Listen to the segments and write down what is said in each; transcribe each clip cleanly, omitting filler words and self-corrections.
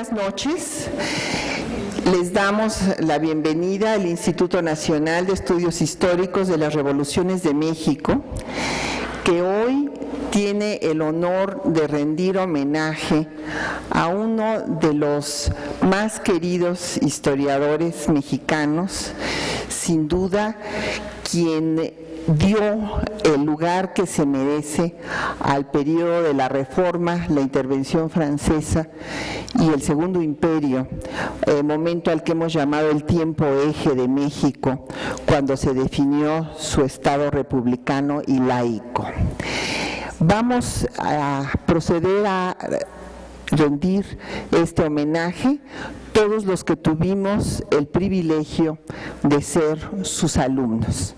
buenas noches. Les damos la bienvenida al Instituto Nacional de Estudios Históricos de las Revoluciones de México, que hoy tiene el honor de rendir homenaje a uno de los más queridos historiadores mexicanos, sin duda quien dio el lugar que se merece al periodo de la Reforma, la intervención francesa y el Segundo Imperio, momento al que hemos llamado el tiempo eje de México, cuando se definió su Estado republicano y laico. Vamos a proceder a rendir este homenaje todos los que tuvimos el privilegio de ser sus alumnos.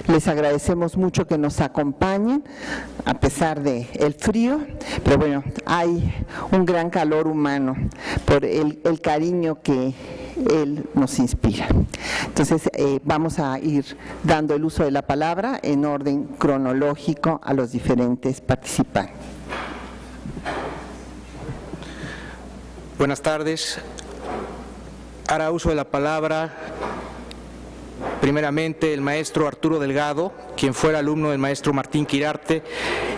Les agradecemos mucho que nos acompañen a pesar del frío, pero bueno, hay un gran calor humano por el cariño que él nos inspira. Entonces vamos a ir dando el uso de la palabra en orden cronológico a los diferentes participantes. Buenas tardes. Hará uso de la palabra primeramente el maestro Arturo Delgado, quien fuera alumno del maestro Martín Quirarte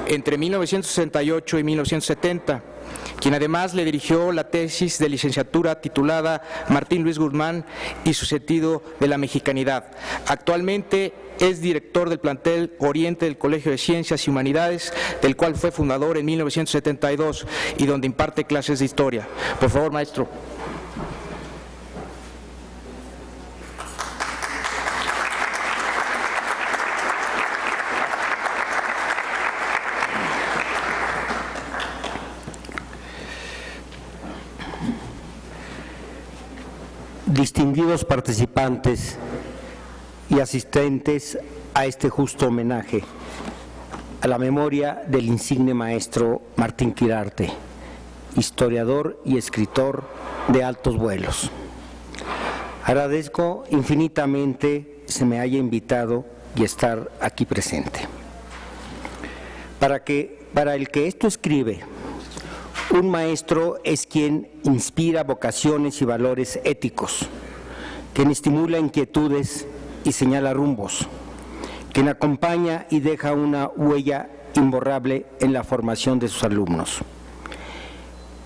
entre 1968 y 1970, quien además le dirigió la tesis de licenciatura titulada Martín Luis Guzmán y su sentido de la mexicanidad. Actualmente es director del plantel Oriente del Colegio de Ciencias y Humanidades, del cual fue fundador en 1972 y donde imparte clases de historia. Por favor, maestro. Distinguidos participantes y asistentes a este justo homenaje a la memoria del insigne maestro Martín Quirarte, historiador y escritor de altos vuelos. Agradezco infinitamente se me haya invitado y estar aquí presente. Para el que esto escribe, un maestro es quien inspira vocaciones y valores éticos, quien estimula inquietudes y señala rumbos, quien acompaña y deja una huella imborrable en la formación de sus alumnos.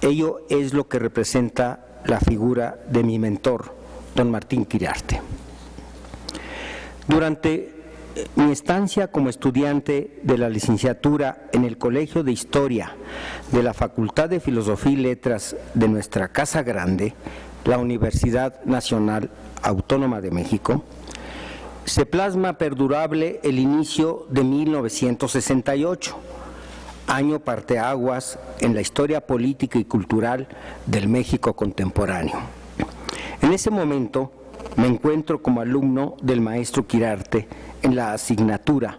Ello es lo que representa la figura de mi mentor, don Martín Quirarte. Durante mi estancia como estudiante de la licenciatura en el Colegio de Historia de la Facultad de Filosofía y Letras de nuestra Casa Grande, la Universidad Nacional Autónoma de México, se plasma perdurable el inicio de 1968, año parteaguas en la historia política y cultural del México contemporáneo. En ese momento me encuentro como alumno del maestro Quirarte en la asignatura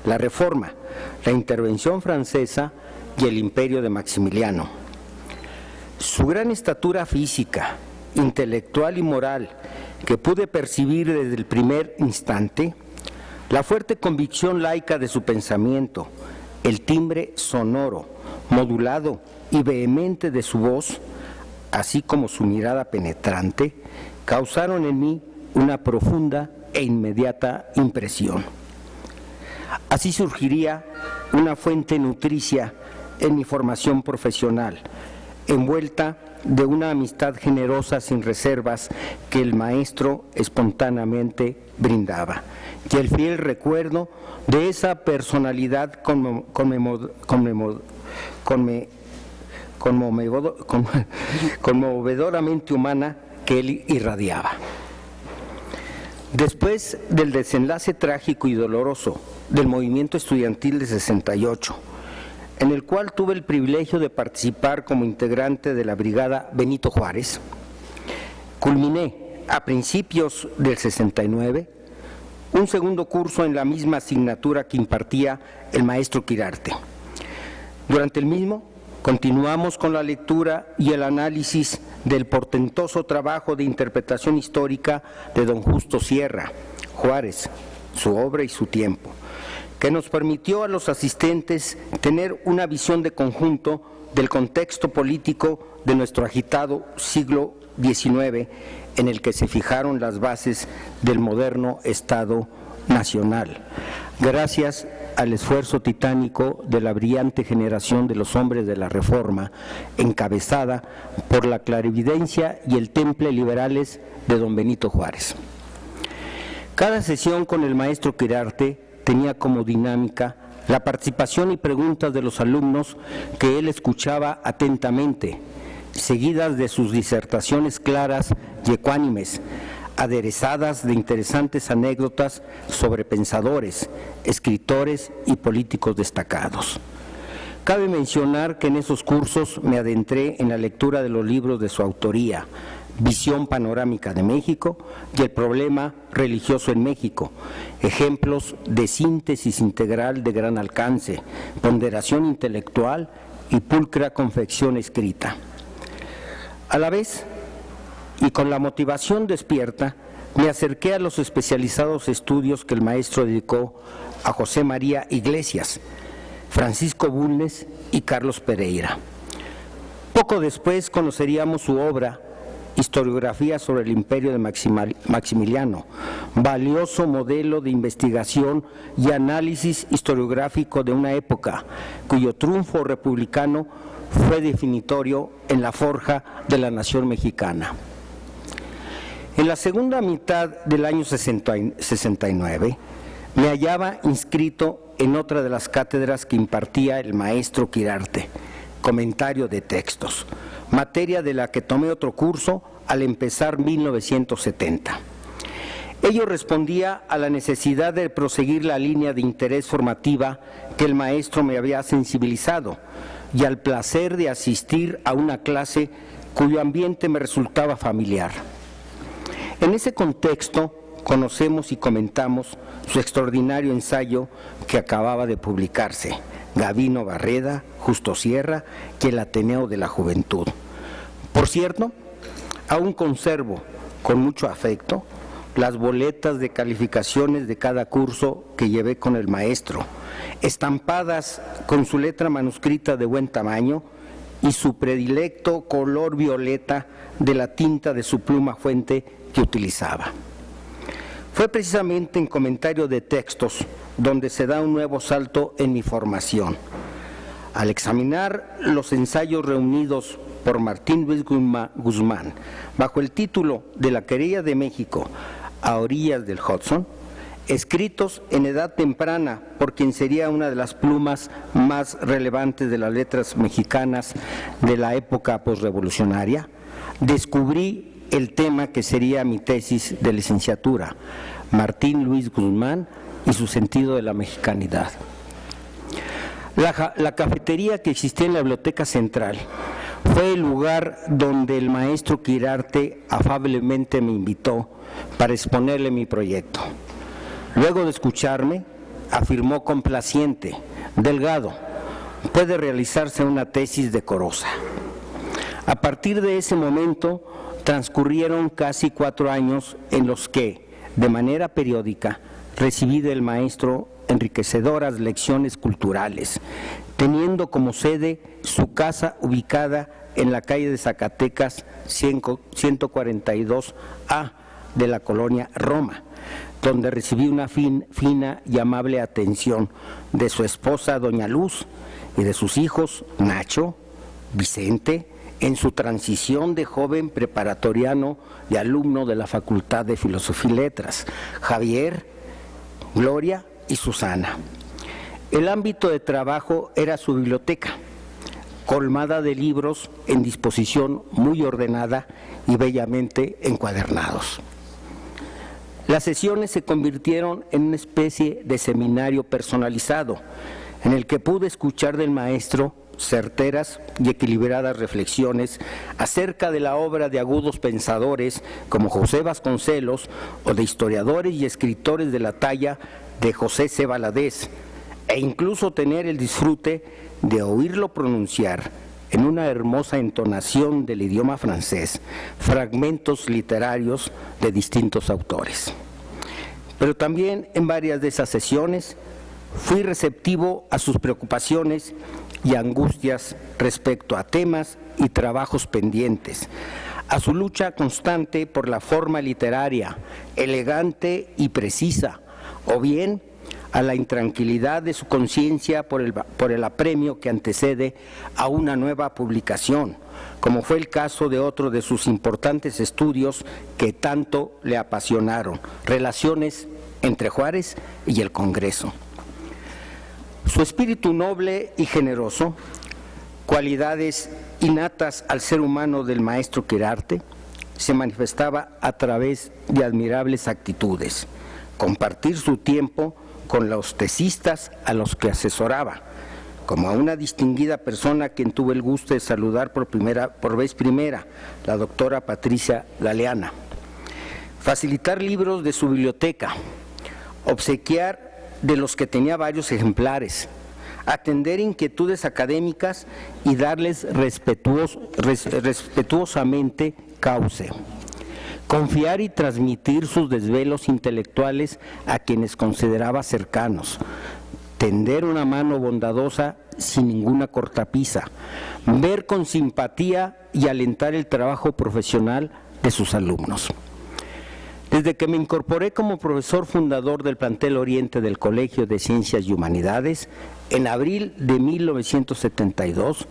La Reforma, la Intervención Francesa y el Imperio de Maximiliano. Su gran estatura física, intelectual y moral que pude percibir desde el primer instante, la fuerte convicción laica de su pensamiento, el timbre sonoro, modulado y vehemente de su voz, así como su mirada penetrante, causaron en mí una profunda e inmediata impresión. Así surgiría una fuente nutricia en mi formación profesional, envuelta de una amistad generosa sin reservas que el maestro espontáneamente brindaba, y el fiel recuerdo de esa personalidad conmovedoramente humana que él irradiaba. Después del desenlace trágico y doloroso del movimiento estudiantil de 68, en el cual tuve el privilegio de participar como integrante de la Brigada Benito Juárez, culminé a principios del 69 un segundo curso en la misma asignatura que impartía el maestro Quirarte. Durante el mismo, continuamos con la lectura y el análisis del portentoso trabajo de interpretación histórica de don Justo Sierra, Juárez, su obra y su tiempo, que nos permitió a los asistentes tener una visión de conjunto del contexto político de nuestro agitado siglo XIX, en el que se fijaron las bases del moderno Estado nacional. Gracias al esfuerzo titánico de la brillante generación de los hombres de la Reforma, encabezada por la clarividencia y el temple liberales de don Benito Juárez. Cada sesión con el maestro Quirarte tenía como dinámica la participación y preguntas de los alumnos que él escuchaba atentamente, seguidas de sus disertaciones claras y ecuánimes, aderezadas de interesantes anécdotas sobre pensadores, escritores y políticos destacados. Cabe mencionar que en esos cursos me adentré en la lectura de los libros de su autoría, Visión panorámica de México y El problema religioso en México, ejemplos de síntesis integral de gran alcance, ponderación intelectual y pulcra confección escrita. A la vez, y con la motivación despierta, me acerqué a los especializados estudios que el maestro dedicó a José María Iglesias, Francisco Bulnes y Carlos Pereira. Poco después conoceríamos su obra, Historiografía sobre el Imperio de Maximiliano, valioso modelo de investigación y análisis historiográfico de una época cuyo triunfo republicano fue definitorio en la forja de la nación mexicana. En la segunda mitad del año 69 me hallaba inscrito en otra de las cátedras que impartía el maestro Quirarte, comentario de textos, materia de la que tomé otro curso al empezar 1970. Ello respondía a la necesidad de proseguir la línea de interés formativa que el maestro me había sensibilizado y al placer de asistir a una clase cuyo ambiente me resultaba familiar. En ese contexto conocemos y comentamos su extraordinario ensayo que acababa de publicarse, Gavino Barreda, Justo Sierra y el Ateneo de la Juventud. Por cierto, aún conservo con mucho afecto las boletas de calificaciones de cada curso que llevé con el maestro, estampadas con su letra manuscrita de buen tamaño y su predilecto color violeta de la tinta de su pluma fuente que utilizaba. Fue precisamente en comentario de textos donde se da un nuevo salto en mi formación. Al examinar los ensayos reunidos por Martín Luis Guzmán, bajo el título de La querella de México a orillas del Hudson, escritos en edad temprana por quien sería una de las plumas más relevantes de las letras mexicanas de la época posrevolucionaria, descubrí el tema que sería mi tesis de licenciatura, Martín Luis Guzmán y su sentido de la mexicanidad. La cafetería que existía en la Biblioteca Central fue el lugar donde el maestro Quirarte afablemente me invitó para exponerle mi proyecto. Luego de escucharme, afirmó complaciente: Delgado, puede realizarse una tesis decorosa. A partir de ese momento transcurrieron casi 4 años en los que, de manera periódica, recibí del maestro enriquecedoras lecciones culturales, teniendo como sede su casa ubicada en la calle de Zacatecas 142A de la colonia Roma, donde recibí una fina y amable atención de su esposa doña Luz y de sus hijos Nacho, Vicente, en su transición de joven preparatoriano y alumno de la Facultad de Filosofía y Letras, Javier, Gloria y Susana. El ámbito de trabajo era su biblioteca, colmada de libros en disposición muy ordenada y bellamente encuadernados. Las sesiones se convirtieron en una especie de seminario personalizado, en el que pude escuchar del maestro certeras y equilibradas reflexiones acerca de la obra de agudos pensadores como José Vasconcelos o de historiadores y escritores de la talla de José C. Valadez, e incluso tener el disfrute de oírlo pronunciar en una hermosa entonación del idioma francés fragmentos literarios de distintos autores. Pero también en varias de esas sesiones Fui receptivo a sus preocupaciones y angustias respecto a temas y trabajos pendientes, a su lucha constante por la forma literaria, elegante y precisa, o bien a la intranquilidad de su conciencia por el apremio que antecede a una nueva publicación, como fue el caso de otro de sus importantes estudios que tanto le apasionaron, Relaciones entre Juárez y el Congreso. Su espíritu noble y generoso, cualidades innatas al ser humano del maestro Quirarte, se manifestaba a través de admirables actitudes: compartir su tiempo con los tesistas a los que asesoraba, como a una distinguida persona a quien tuve el gusto de saludar por vez primera, la doctora Patricia Galeana. Facilitar libros de su biblioteca, obsequiar de los que tenía varios ejemplares, atender inquietudes académicas y darles respetuosamente cauce. Confiar y transmitir sus desvelos intelectuales a quienes consideraba cercanos. Tender una mano bondadosa sin ninguna cortapisa. Ver con simpatía y alentar el trabajo profesional de sus alumnos. Desde que me incorporé como profesor fundador del plantel Oriente del Colegio de Ciencias y Humanidades, en abril de 1972,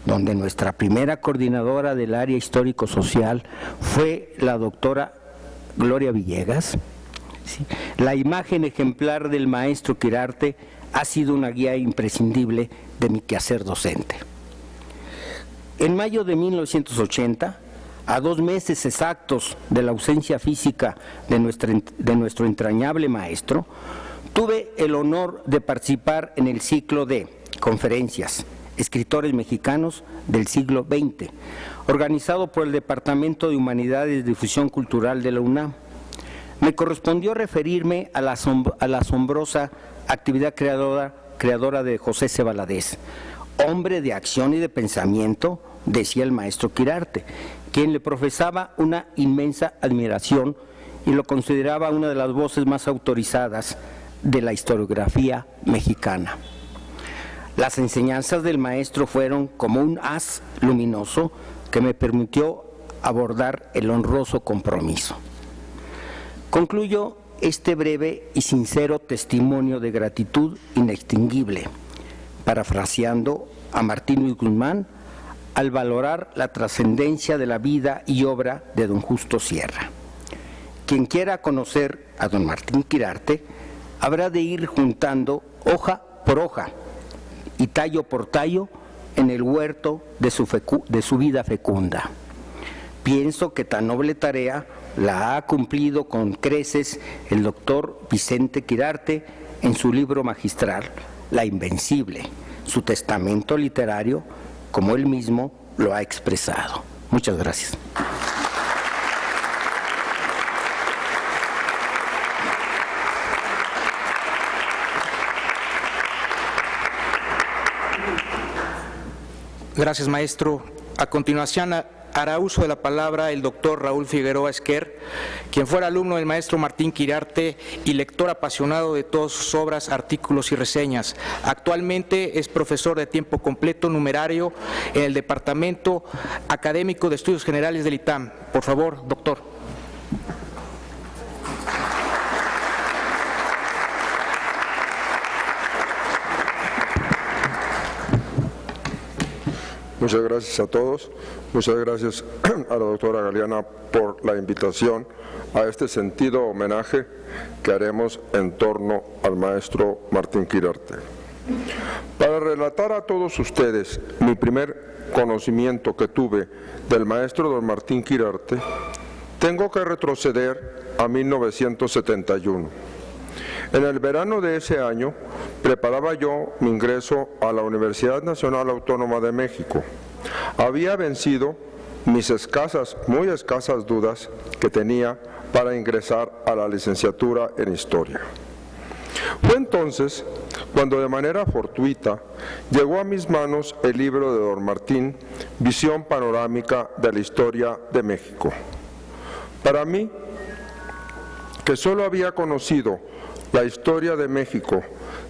donde nuestra primera coordinadora del área histórico-social fue la doctora Gloria Villegas, ¿sí?, la imagen ejemplar del maestro Quirarte ha sido una guía imprescindible de mi quehacer docente. En mayo de 1980, a 2 meses exactos de la ausencia física de nuestro entrañable maestro, tuve el honor de participar en el ciclo de conferencias Escritores Mexicanos del siglo XX, organizado por el Departamento de Humanidades y Difusión Cultural de la UNAM. Me correspondió referirme a la asombrosa actividad creadora de José C. Valadez, hombre de acción y de pensamiento, decía el maestro Quirarte, quien le profesaba una inmensa admiración y lo consideraba una de las voces más autorizadas de la historiografía mexicana. Las enseñanzas del maestro fueron como un haz luminoso que me permitió abordar el honroso compromiso. Concluyo este breve y sincero testimonio de gratitud inextinguible, parafraseando a Martín Luis Guzmán, al valorar la trascendencia de la vida y obra de don Justo Sierra. Quien quiera conocer a don Martín Quirarte habrá de ir juntando hoja por hoja y tallo por tallo en el huerto de su vida fecunda. Pienso que tan noble tarea la ha cumplido con creces el doctor Vicente Quirarte en su libro magistral, La Invencible, su testamento literario, como él mismo lo ha expresado. Muchas gracias. Gracias, maestro. A continuación hará uso de la palabra el doctor Raúl Figueroa Esquer, quien fuera alumno del maestro Martín Quirarte y lector apasionado de todas sus obras, artículos y reseñas. Actualmente es profesor de tiempo completo numerario en el Departamento Académico de Estudios Generales del ITAM. Por favor, doctor. Muchas gracias a todos, muchas gracias a la doctora Galeana por la invitación a este sentido homenaje que haremos en torno al maestro Martín Quirarte. Para relatar a todos ustedes mi primer conocimiento que tuve del maestro don Martín Quirarte, tengo que retroceder a 1971. En el verano de ese año preparaba yo mi ingreso a la Universidad Nacional Autónoma de México. Había vencido mis muy escasas dudas que tenía para ingresar a la licenciatura en Historia. Fue entonces cuando de manera fortuita llegó a mis manos el libro de don Martín, Visión panorámica de la historia de México. Para mí, que solo había conocido la historia de México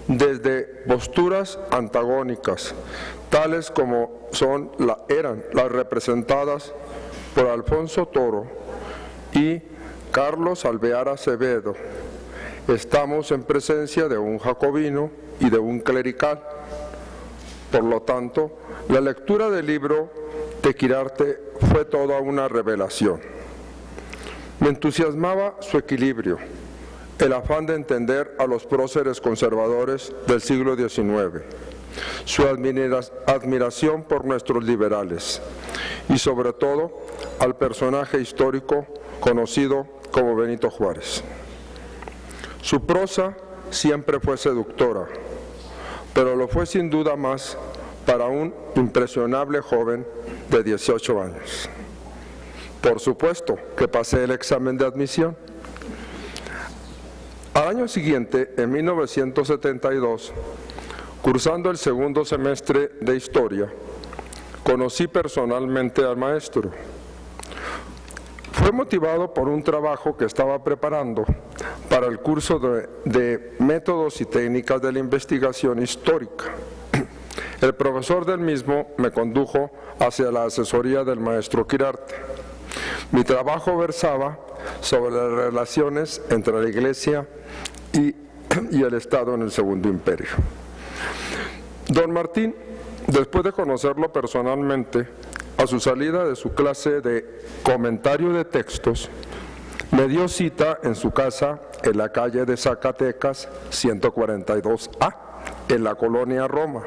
desde posturas antagónicas, tales como eran las representadas por Alfonso Toro y Carlos Alvear Acevedo, estamos en presencia de un jacobino y de un clerical. Por lo tanto, la lectura del libro de Quirarte fue toda una revelación. Me entusiasmaba su equilibrio, el afán de entender a los próceres conservadores del siglo XIX, su admiración por nuestros liberales y sobre todo al personaje histórico conocido como Benito Juárez. Su prosa siempre fue seductora, pero lo fue sin duda más para un impresionable joven de 18 años. Por supuesto que pasé el examen de admisión. Al año siguiente, en 1972, cursando el segundo semestre de Historia, conocí personalmente al maestro. Fue motivado por un trabajo que estaba preparando para el curso de Métodos y Técnicas de la Investigación Histórica. El profesor del mismo me condujo hacia la asesoría del maestro Quirarte. Mi trabajo versaba sobre las relaciones entre la Iglesia y el Estado en el Segundo Imperio. Don Martín, después de conocerlo personalmente, a su salida de su clase de comentario de textos, me dio cita en su casa en la calle de Zacatecas 142A, en la colonia Roma.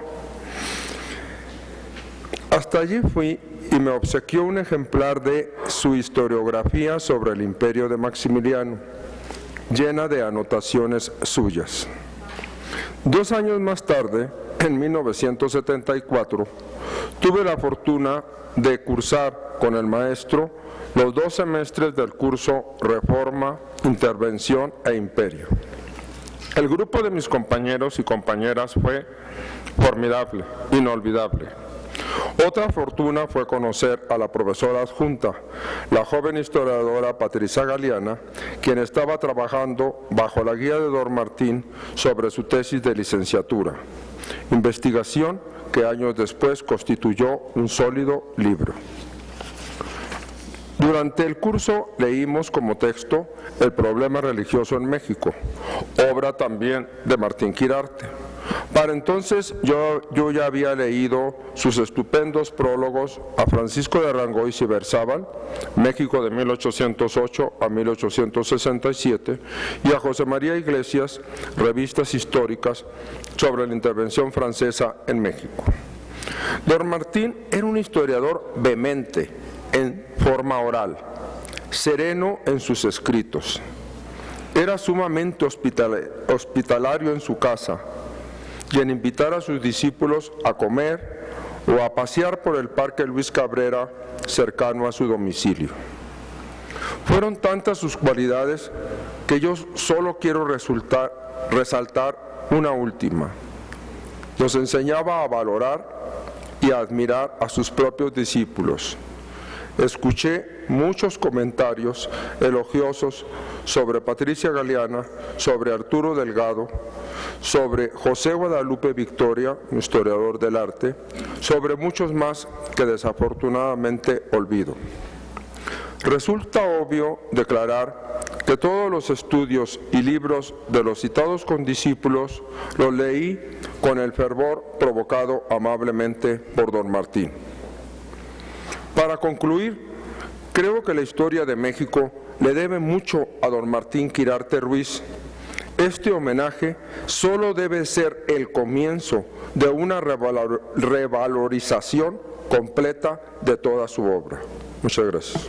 Hasta allí fui y me obsequió un ejemplar de su historiografía sobre el imperio de Maximiliano, llena de anotaciones suyas. 2 años más tarde, en 1974, tuve la fortuna de cursar con el maestro los 2 semestres del curso Reforma, Intervención e Imperio. El grupo de mis compañeros y compañeras fue formidable, inolvidable. Otra fortuna fue conocer a la profesora adjunta, la joven historiadora Patricia Galeana, quien estaba trabajando bajo la guía de Don Martín sobre su tesis de licenciatura, investigación que años después constituyó un sólido libro. Durante el curso leímos como texto El problema religioso en México, obra también de Martín Quirarte. Para entonces yo ya había leído sus estupendos prólogos a Francisco de Arlangois y Berzábal, México de 1808 a 1867, y a José María Iglesias, revistas históricas sobre la intervención francesa en México. Don Martín era un historiador vehemente en forma oral, sereno en sus escritos. Era sumamente hospitalario en su casa, y en invitar a sus discípulos a comer o a pasear por el Parque Luis Cabrera cercano a su domicilio. Fueron tantas sus cualidades que yo solo quiero resaltar una última. Nos enseñaba a valorar y a admirar a sus propios discípulos. Escuché muchos comentarios elogiosos sobre Patricia Galeana, sobre Arturo Delgado, sobre José Guadalupe Victoria, un historiador del arte, sobre muchos más que desafortunadamente olvido. Resulta obvio declarar que todos los estudios y libros de los citados condiscípulos los leí con el fervor provocado amablemente por don Martín. Para concluir, creo que la historia de México le debe mucho a don Martín Quirarte Ruiz. Este homenaje solo debe ser el comienzo de una revalorización completa de toda su obra. Muchas gracias.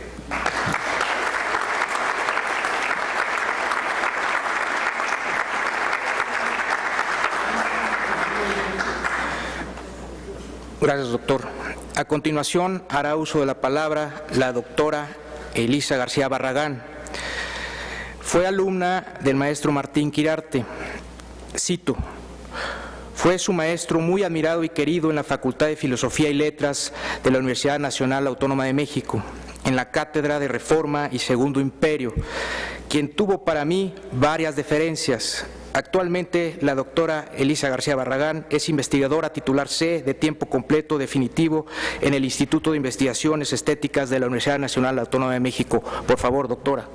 Gracias, doctor. A continuación, hará uso de la palabra la doctora Elisa García Barragán. Fue alumna del maestro Martín Quirarte. Cito: fue su maestro muy admirado y querido en la Facultad de Filosofía y Letras de la Universidad Nacional Autónoma de México, en la Cátedra de Reforma y Segundo Imperio, quien tuvo para mí varias deferencias, Actualmente, la doctora Elisa García Barragán es investigadora titular C de tiempo completo definitivo en el Instituto de Investigaciones Estéticas de la Universidad Nacional Autónoma de México. Por favor, doctora.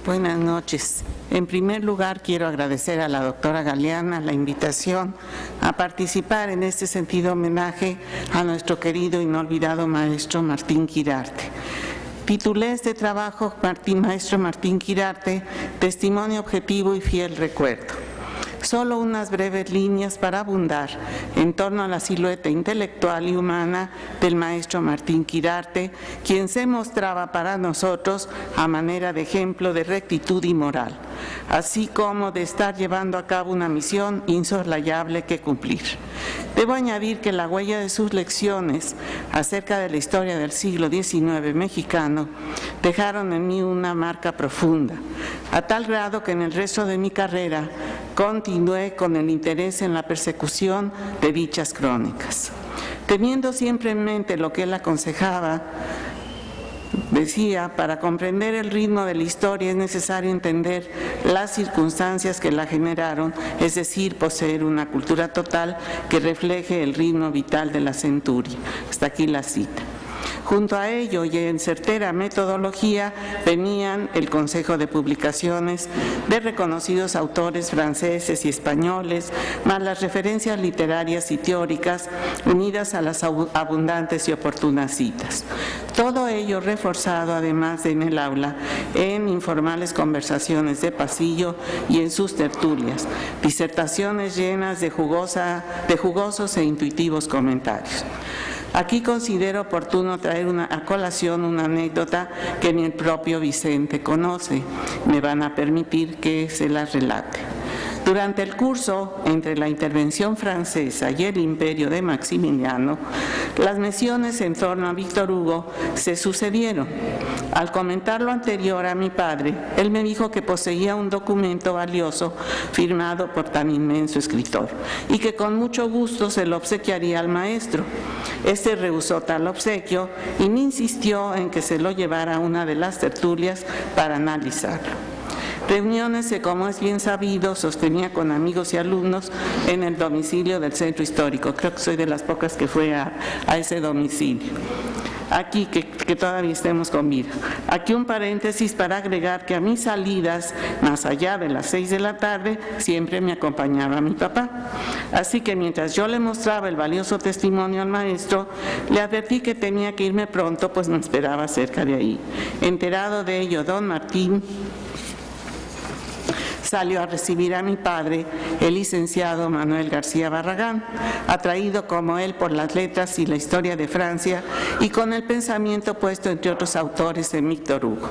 Buenas noches. En primer lugar, quiero agradecer a la doctora Galeana la invitación a participar en este sentido homenaje a nuestro querido y no olvidado maestro Martín Quirarte. Titulé este trabajo, Maestro Martín Quirarte, Testimonio objetivo y fiel recuerdo. Solo unas breves líneas para abundar en torno a la silueta intelectual y humana del maestro Martín Quirarte, quien se mostraba para nosotros a manera de ejemplo de rectitud y moral, así como de estar llevando a cabo una misión insoslayable que cumplir. Debo añadir que la huella de sus lecciones acerca de la historia del siglo XIX mexicano dejaron en mí una marca profunda, a tal grado que en el resto de mi carrera continué con el interés en la persecución de dichas crónicas. Teniendo siempre en mente lo que él aconsejaba, decía, para comprender el ritmo de la historia es necesario entender las circunstancias que la generaron, es decir, poseer una cultura total que refleje el ritmo vital de la centuria. Hasta aquí la cita. Junto a ello y en certera metodología venían el Consejo de Publicaciones de reconocidos autores franceses y españoles, más las referencias literarias y teóricas unidas a las abundantes y oportunas citas. Todo ello reforzado además en el aula en informales conversaciones de pasillo y en sus tertulias, disertaciones llenas de jugosos e intuitivos comentarios. Aquí considero oportuno traer a colación una anécdota que ni el propio Vicente conoce. Me van a permitir que se las relate. Durante el curso entre la intervención francesa y el imperio de Maximiliano, las menciones en torno a Víctor Hugo se sucedieron. Al comentar lo anterior a mi padre, él me dijo que poseía un documento valioso firmado por tan inmenso escritor y que con mucho gusto se lo obsequiaría al maestro. Este rehusó tal obsequio y me insistió en que se lo llevara a una de las tertulias para analizarlo. Reuniones que, como es bien sabido, sostenía con amigos y alumnos en el domicilio del Centro Histórico. Creo que soy de las pocas que fue a ese domicilio. Aquí, que todavía estemos con vida. Aquí un paréntesis para agregar que a mis salidas, más allá de las 6 de la tarde, siempre me acompañaba mi papá. Así que mientras yo le mostraba el valioso testimonio al maestro, le advertí que tenía que irme pronto, pues me esperaba cerca de ahí. Enterado de ello, don Martín salió a recibir a mi padre, el licenciado Manuel García Barragán, atraído como él por las letras y la historia de Francia y con el pensamiento puesto entre otros autores en Víctor Hugo.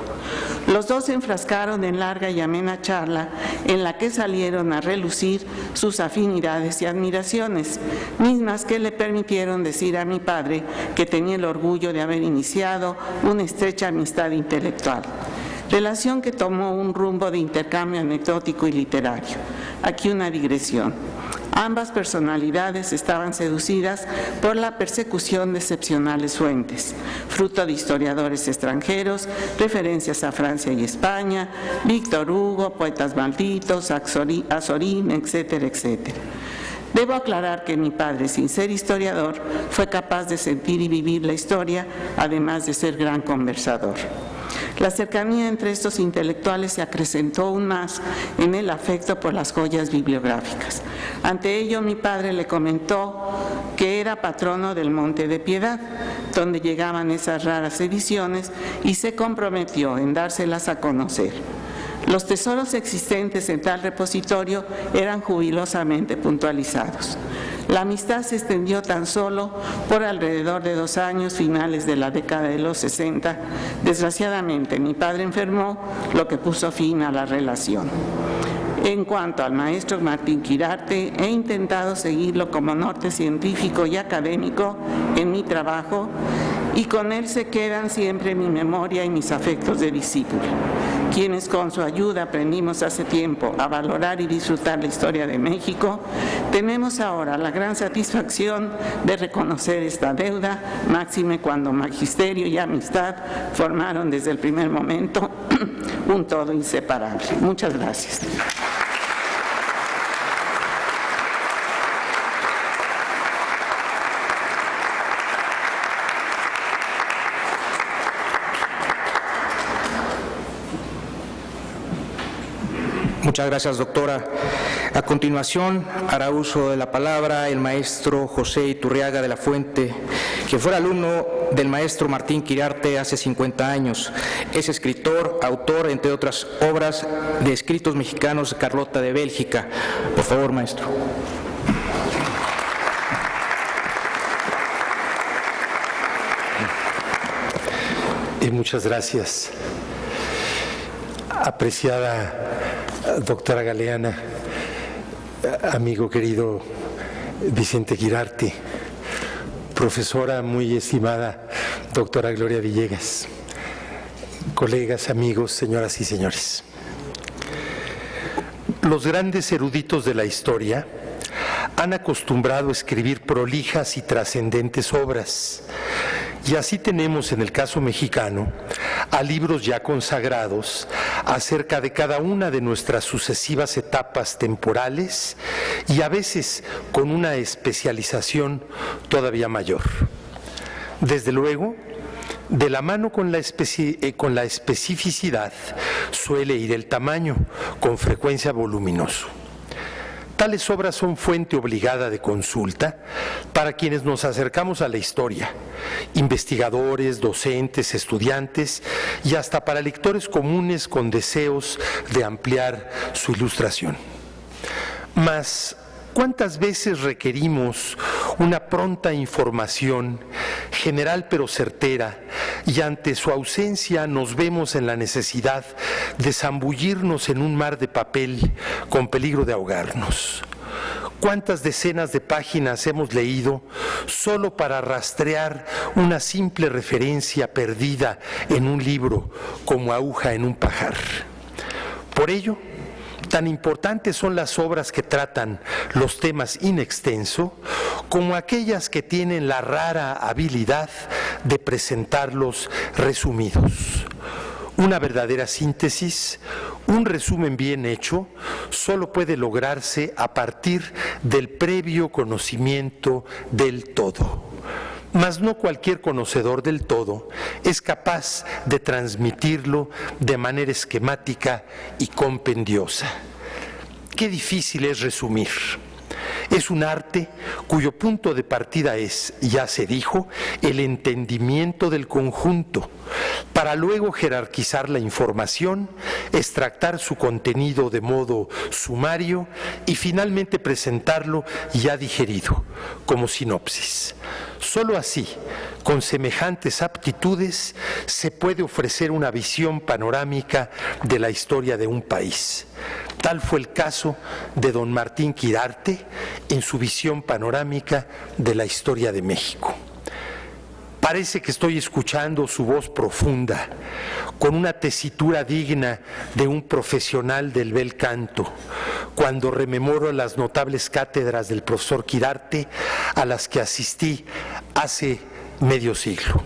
Los dos se enfrascaron en larga y amena charla en la que salieron a relucir sus afinidades y admiraciones, mismas que le permitieron decir a mi padre que tenía el orgullo de haber iniciado una estrecha amistad intelectual. Relación que tomó un rumbo de intercambio anecdótico y literario. Aquí una digresión. Ambas personalidades estaban seducidas por la persecución de excepcionales fuentes, fruto de historiadores extranjeros, referencias a Francia y España, Víctor Hugo, poetas malditos, Azorín, etcétera, etcétera. Debo aclarar que mi padre, sin ser historiador, fue capaz de sentir y vivir la historia, además de ser gran conversador. La cercanía entre estos intelectuales se acrecentó aún más en el afecto por las joyas bibliográficas. Ante ello, mi padre le comentó que era patrono del Monte de Piedad, donde llegaban esas raras ediciones, y se comprometió en dárselas a conocer. Los tesoros existentes en tal repositorio eran jubilosamente puntualizados. La amistad se extendió tan solo por alrededor de 2 años, finales de la década de los 60. Desgraciadamente, mi padre enfermó, lo que puso fin a la relación. En cuanto al maestro Martín Quirarte, he intentado seguirlo como norte científico y académico en mi trabajo y con él se quedan siempre mi memoria y mis afectos de discípulo, quienes con su ayuda aprendimos hace tiempo a valorar y disfrutar la historia de México. Tenemos ahora la gran satisfacción de reconocer esta deuda, máxime cuando magisterio y amistad formaron desde el primer momento un todo inseparable. Muchas gracias. Muchas gracias, doctora. A continuación, hará uso de la palabra el maestro José Iturriaga de la Fuente, que fuera alumno del maestro Martín Quirarte hace 50 años. Es escritor, autor, entre otras obras, de escritos mexicanos de Carlota de Bélgica. Por favor, maestro. Muchas gracias. Apreciada doctora Galeana, amigo querido Vicente Quirarte, profesora muy estimada doctora Gloria Villegas, colegas, amigos, señoras y señores. Los grandes eruditos de la historia han acostumbrado a escribir prolijas y trascendentes obras, y así tenemos en el caso mexicano a libros ya consagrados acerca de cada una de nuestras sucesivas etapas temporales y a veces con una especialización todavía mayor. Desde luego, de la mano con la especificidad suele ir el tamaño, con frecuencia voluminoso. Tales obras son fuente obligada de consulta para quienes nos acercamos a la historia, investigadores, docentes, estudiantes y hasta para lectores comunes con deseos de ampliar su ilustración. Mas, ¿cuántas veces requerimos una pronta información, general pero certera, y ante su ausencia nos vemos en la necesidad de zambullirnos en un mar de papel con peligro de ahogarnos? ¿Cuántas decenas de páginas hemos leído solo para rastrear una simple referencia perdida en un libro como aguja en un pajar? Por ello, tan importantes son las obras que tratan los temas in extenso como aquellas que tienen la rara habilidad de presentarlos resumidos. Una verdadera síntesis, un resumen bien hecho, solo puede lograrse a partir del previo conocimiento del todo. Mas no cualquier conocedor del todo es capaz de transmitirlo de manera esquemática y compendiosa. Qué difícil es resumir. Es un arte cuyo punto de partida es, ya se dijo, el entendimiento del conjunto, para luego jerarquizar la información, extractar su contenido de modo sumario y finalmente presentarlo ya digerido, como sinopsis. Solo así, con semejantes aptitudes, se puede ofrecer una visión panorámica de la historia de un país. Tal fue el caso de don Martín Quirarte en su visión panorámica de la historia de México. Parece que estoy escuchando su voz profunda, con una tesitura digna de un profesional del bel canto, cuando rememoro las notables cátedras del profesor Quirarte a las que asistí hace medio siglo.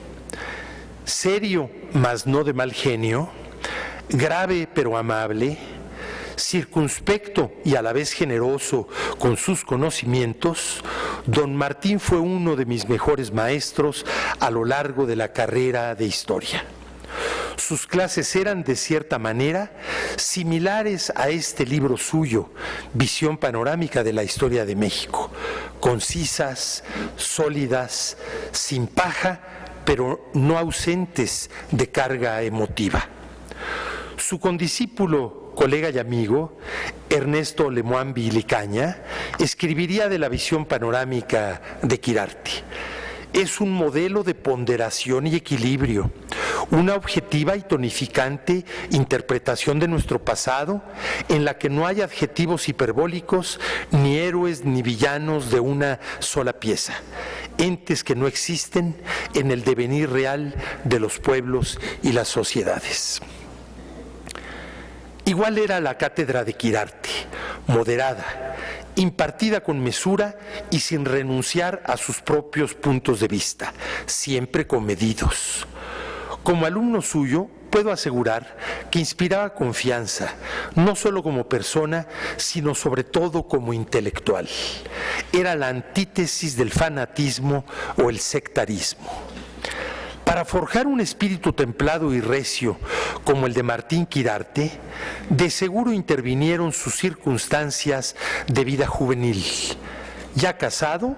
Serio, mas no de mal genio, grave pero amable, circunspecto y a la vez generoso con sus conocimientos, don Martín fue uno de mis mejores maestros a lo largo de la carrera de historia. Sus clases eran, de cierta manera, similares a este libro suyo, Visión panorámica de la historia de México, concisas, sólidas, sin paja, pero no ausentes de carga emotiva. Su condiscípulo, colega y amigo, Ernesto Lemoine Vilicaña, escribiría de la visión panorámica de Quirarte. Es un modelo de ponderación y equilibrio, una objetiva y tonificante interpretación de nuestro pasado en la que no hay adjetivos hiperbólicos ni héroes ni villanos de una sola pieza. entes que no existen en el devenir real de los pueblos y las sociedades. Igual era la cátedra de Quirarte, moderada, impartida con mesura y sin renunciar a sus propios puntos de vista, siempre comedidos. Como alumno suyo, puedo asegurar que inspiraba confianza, no solo como persona, sino sobre todo como intelectual. Era la antítesis del fanatismo o el sectarismo. Para forjar un espíritu templado y recio como el de Martín Quirarte, de seguro intervinieron sus circunstancias de vida juvenil. Ya casado,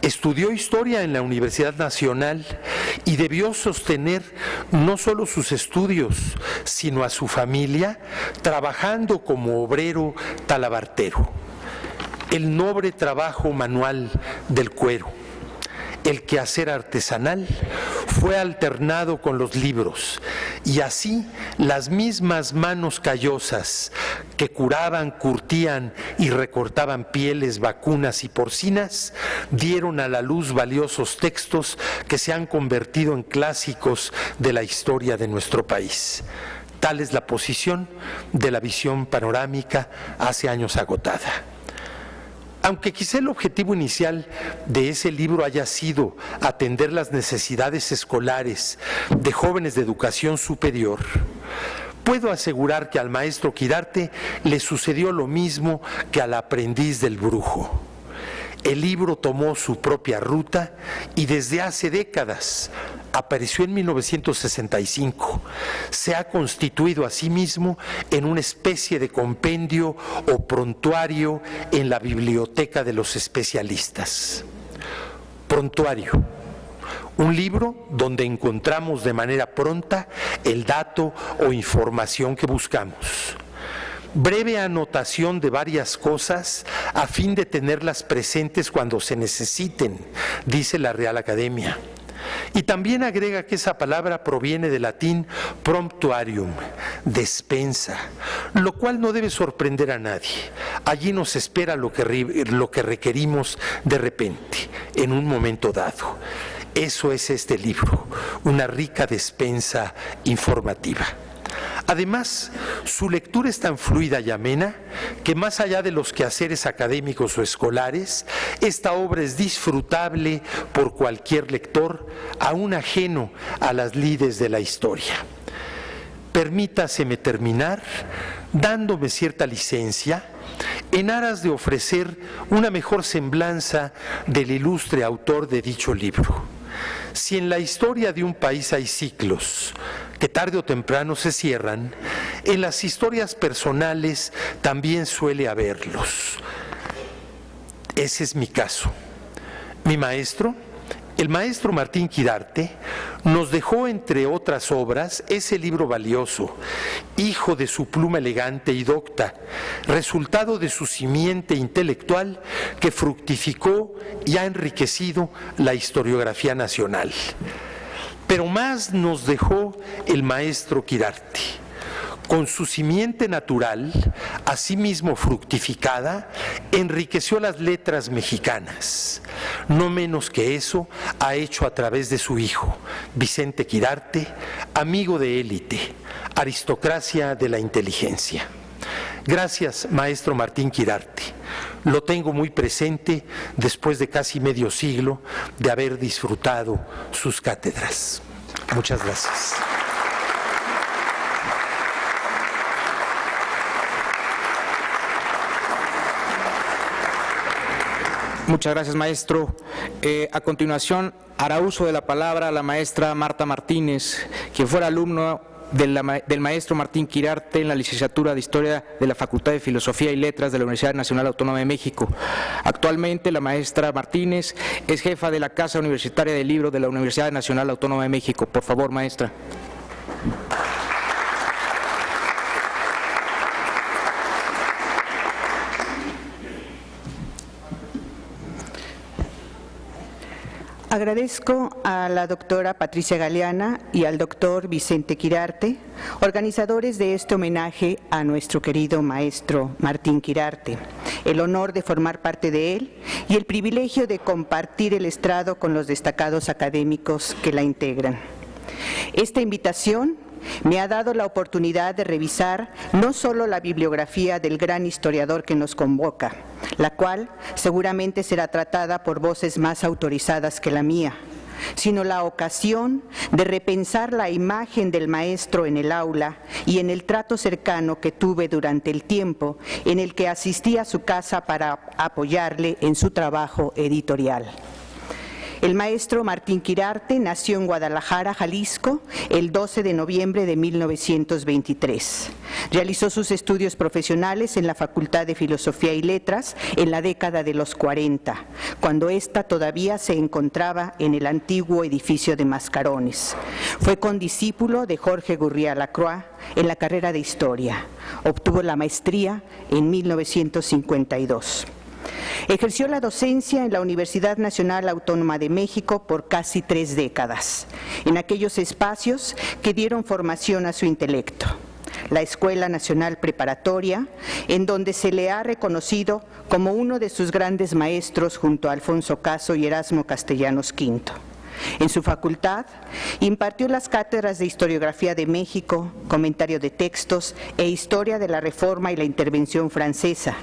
estudió historia en la Universidad Nacional y debió sostener no solo sus estudios, sino a su familia, trabajando como obrero talabartero. El noble trabajo manual del cuero, el quehacer artesanal, fue alternado con los libros, y así las mismas manos callosas que curaban, curtían y recortaban pieles vacunas y porcinas, dieron a la luz valiosos textos que se han convertido en clásicos de la historia de nuestro país. Tal es la posición de la visión panorámica hace años agotada. Aunque quizá el objetivo inicial de ese libro haya sido atender las necesidades escolares de jóvenes de educación superior, puedo asegurar que al maestro Quirarte le sucedió lo mismo que al aprendiz del brujo. El libro tomó su propia ruta y desde hace décadas, apareció en 1965, se ha constituido a sí mismo en una especie de compendio o prontuario en la biblioteca de los especialistas. Prontuario, un libro donde encontramos de manera pronta el dato o información que buscamos. Breve anotación de varias cosas a fin de tenerlas presentes cuando se necesiten, dice la Real Academia. Y también agrega que esa palabra proviene del latín promptuarium, despensa, lo cual no debe sorprender a nadie. Allí nos espera lo que requerimos de repente, en un momento dado. Eso es este libro, una rica despensa informativa. Además, su lectura es tan fluida y amena que más allá de los quehaceres académicos o escolares, esta obra es disfrutable por cualquier lector, aún ajeno a las lides de la historia. Permítaseme terminar dándome cierta licencia en aras de ofrecer una mejor semblanza del ilustre autor de dicho libro. Si en la historia de un país hay ciclos que tarde o temprano se cierran, en las historias personales también suele haberlos. Ese es mi caso. Mi maestro, el maestro Martín Quirarte, nos dejó, entre otras obras, ese libro valioso, hijo de su pluma elegante y docta, resultado de su simiente intelectual que fructificó y ha enriquecido la historiografía nacional. Pero más nos dejó el maestro Quirarte. Con su simiente natural, asimismo fructificada, enriqueció las letras mexicanas. No menos que eso ha hecho a través de su hijo, Vicente Quirarte, amigo de élite, aristocracia de la inteligencia. Gracias, maestro Martín Quirarte. Lo tengo muy presente después de casi medio siglo de haber disfrutado sus cátedras. Muchas gracias. Muchas gracias, maestro. A continuación, hará uso de la palabra la maestra Marta Martínez, quien fuera alumno del maestro Martín Quirarte en la licenciatura de Historia de la Facultad de Filosofía y Letras de la Universidad Nacional Autónoma de México. Actualmente, la maestra Martínez es jefa de la Casa Universitaria del Libro de la Universidad Nacional Autónoma de México. Por favor, maestra. Agradezco a la doctora Patricia Galeana y al doctor Vicente Quirarte, organizadores de este homenaje a nuestro querido maestro Martín Quirarte, el honor de formar parte de él y el privilegio de compartir el estrado con los destacados académicos que la integran. Esta invitación me ha dado la oportunidad de revisar no solo la bibliografía del gran historiador que nos convoca, la cual seguramente será tratada por voces más autorizadas que la mía, sino la ocasión de repensar la imagen del maestro en el aula y en el trato cercano que tuve durante el tiempo en el que asistí a su casa para apoyarle en su trabajo editorial. El maestro Martín Quirarte nació en Guadalajara, Jalisco, el 12 de noviembre de 1923. Realizó sus estudios profesionales en la Facultad de Filosofía y Letras en la década de los 40, cuando ésta todavía se encontraba en el antiguo edificio de Mascarones. Fue condiscípulo de Jorge Gurría Lacroix en la carrera de Historia. Obtuvo la maestría en 1952. Ejerció la docencia en la Universidad Nacional Autónoma de México por casi 3 décadas, en aquellos espacios que dieron formación a su intelecto. La Escuela Nacional Preparatoria, en donde se le ha reconocido como uno de sus grandes maestros junto a Alfonso Caso y Erasmo Castellanos V. En su facultad impartió las cátedras de Historiografía de México, Comentario de Textos e Historia de la Reforma y la Intervención Francesa,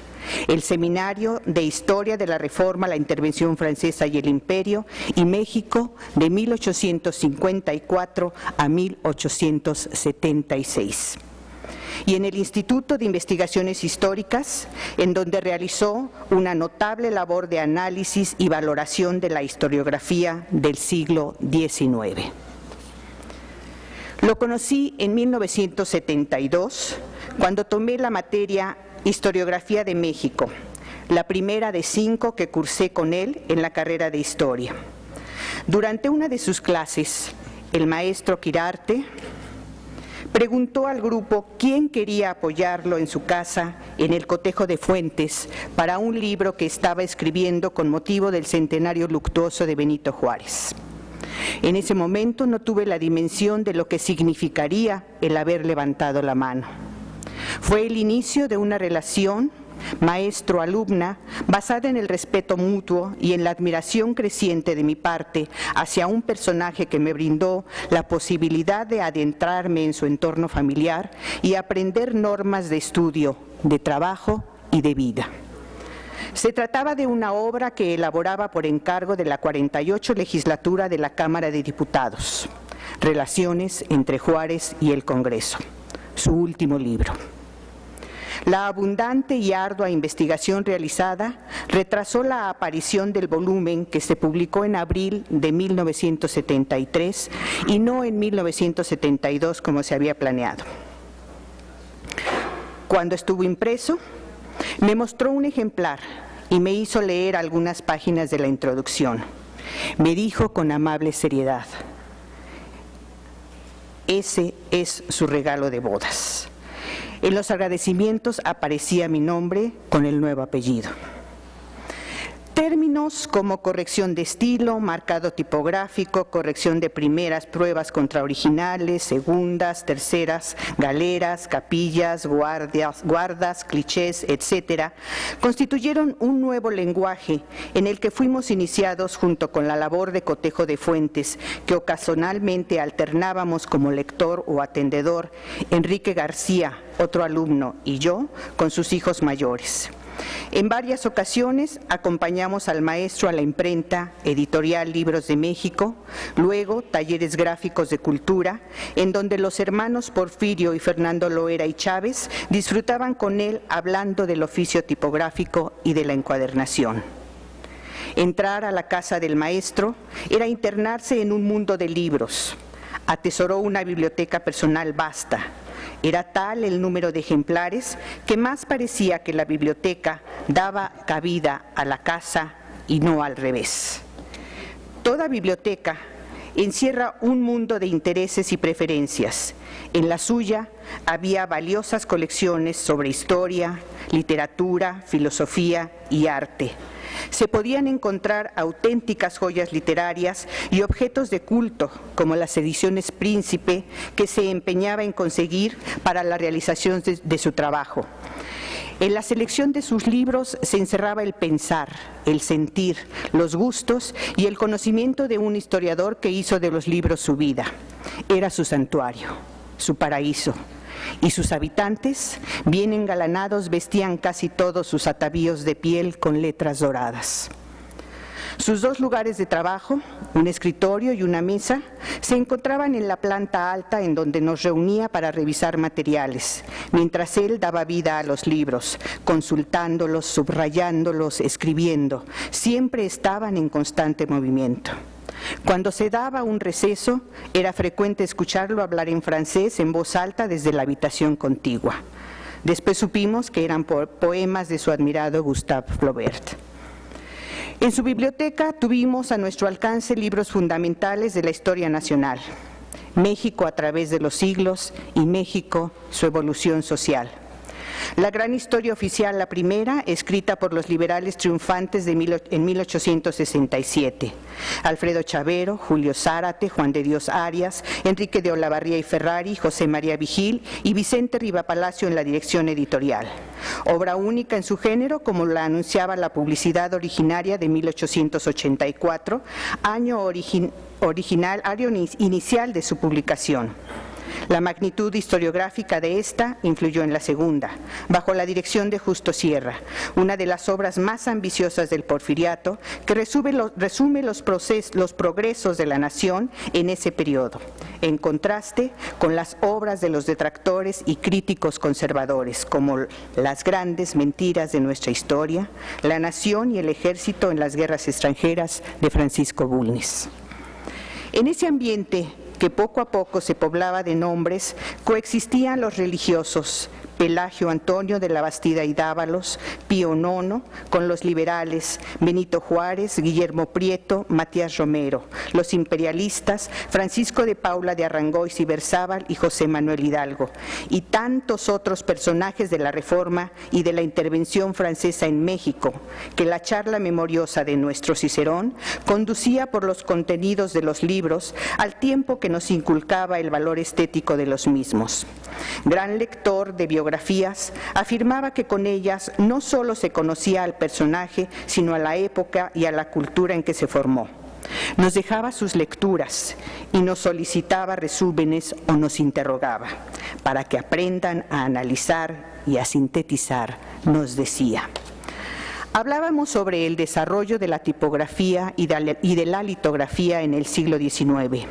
el Seminario de Historia de la Reforma, la Intervención Francesa y el Imperio y México de 1854 a 1876. Y en el Instituto de Investigaciones Históricas, en donde realizó una notable labor de análisis y valoración de la historiografía del siglo XIX. Lo conocí en 1972, cuando tomé la materia Historiografía de México, la primera de 5 que cursé con él en la carrera de Historia. Durante una de sus clases, el maestro Quirarte preguntó al grupo quién quería apoyarlo en su casa en el cotejo de Fuentes para un libro que estaba escribiendo con motivo del centenario luctuoso de Benito Juárez. En ese momento no tuve la dimensión de lo que significaría el haber levantado la mano. Fue el inicio de una relación maestro-alumna basada en el respeto mutuo y en la admiración creciente de mi parte hacia un personaje que me brindó la posibilidad de adentrarme en su entorno familiar y aprender normas de estudio, de trabajo y de vida. Se trataba de una obra que elaboraba por encargo de la 48 legislatura de la Cámara de Diputados, Relaciones entre Juárez y el Congreso, su último libro. La abundante y ardua investigación realizada retrasó la aparición del volumen que se publicó en abril de 1973 y no en 1972 como se había planeado. Cuando estuvo impreso, me mostró un ejemplar y me hizo leer algunas páginas de la introducción. Me dijo con amable seriedad: ese es su regalo de bodas. En los agradecimientos aparecía mi nombre con el nuevo apellido. Términos como corrección de estilo, marcado tipográfico, corrección de primeras, pruebas contra originales, segundas, terceras, galeras, capillas, guardas, clichés, etcétera, constituyeron un nuevo lenguaje en el que fuimos iniciados junto con la labor de cotejo de fuentes que ocasionalmente alternábamos como lector o atendedor Enrique García, otro alumno, y yo con sus hijos mayores. En varias ocasiones acompañamos al maestro a la imprenta Editorial Libros de México, luego talleres gráficos de cultura, en donde los hermanos Porfirio y Fernando Loera y Chávez disfrutaban con él hablando del oficio tipográfico y de la encuadernación. Entrar a la casa del maestro era internarse en un mundo de libros. Atesoró una biblioteca personal vasta. Era tal el número de ejemplares que más parecía que la biblioteca daba cabida a la casa y no al revés. Toda biblioteca encierra un mundo de intereses y preferencias. En la suya había valiosas colecciones sobre historia, literatura, filosofía y arte, Se podían encontrar auténticas joyas literarias y objetos de culto, como las ediciones Príncipe, que se empeñaba en conseguir para la realización de su trabajo. En la selección de sus libros se encerraba el pensar, el sentir, los gustos y el conocimiento de un historiador que hizo de los libros su vida. Era su santuario, su paraíso. Y sus habitantes, bien engalanados, vestían casi todos sus atavíos de piel con letras doradas. Sus dos lugares de trabajo, un escritorio y una mesa, se encontraban en la planta alta en donde nos reunía para revisar materiales, mientras él daba vida a los libros, consultándolos, subrayándolos, escribiendo. Siempre estaban en constante movimiento. Cuando se daba un receso, era frecuente escucharlo hablar en francés en voz alta desde la habitación contigua. Después supimos que eran poemas de su admirado Gustave Flaubert. En su biblioteca tuvimos a nuestro alcance libros fundamentales de la historia nacional: México a través de los siglos y México, su evolución social. La gran historia oficial, la primera, escrita por los liberales triunfantes en 1867. Alfredo Chavero, Julio Zárate, Juan de Dios Arias, Enrique de Olavarría y Ferrari, José María Vigil y Vicente Rivapalacio en la dirección editorial. Obra única en su género, como la anunciaba la publicidad originaria de 1884, año inicial de su publicación. La magnitud historiográfica de esta influyó en la segunda, bajo la dirección de Justo Sierra, una de las obras más ambiciosas del Porfiriato, que resume los progresos de la nación en ese periodo, en contraste con las obras de los detractores y críticos conservadores, como Las grandes mentiras de nuestra historia, La nación y el ejército en las guerras extranjeras, de Francisco Bulnes. En ese ambiente que poco a poco se poblaba de nombres, coexistían los religiosos, Pelagio Antonio de la Bastida y Dávalos, Pío IX, con los liberales, Benito Juárez, Guillermo Prieto, Matías Romero, los imperialistas, Francisco de Paula de Arrangois y Berzábal y José Manuel Hidalgo, y tantos otros personajes de la Reforma y de la intervención francesa en México, que la charla memoriosa de nuestro Cicerón conducía por los contenidos de los libros, al tiempo que nos inculcaba el valor estético de los mismos. Gran lector de biografías, afirmaba que con ellas no solo se conocía al personaje, sino a la época y a la cultura en que se formó. Nos dejaba sus lecturas y nos solicitaba resúmenes o nos interrogaba. Para que aprendan a analizar y a sintetizar, nos decía. Hablábamos sobre el desarrollo de la tipografía y de la litografía en el siglo XIX,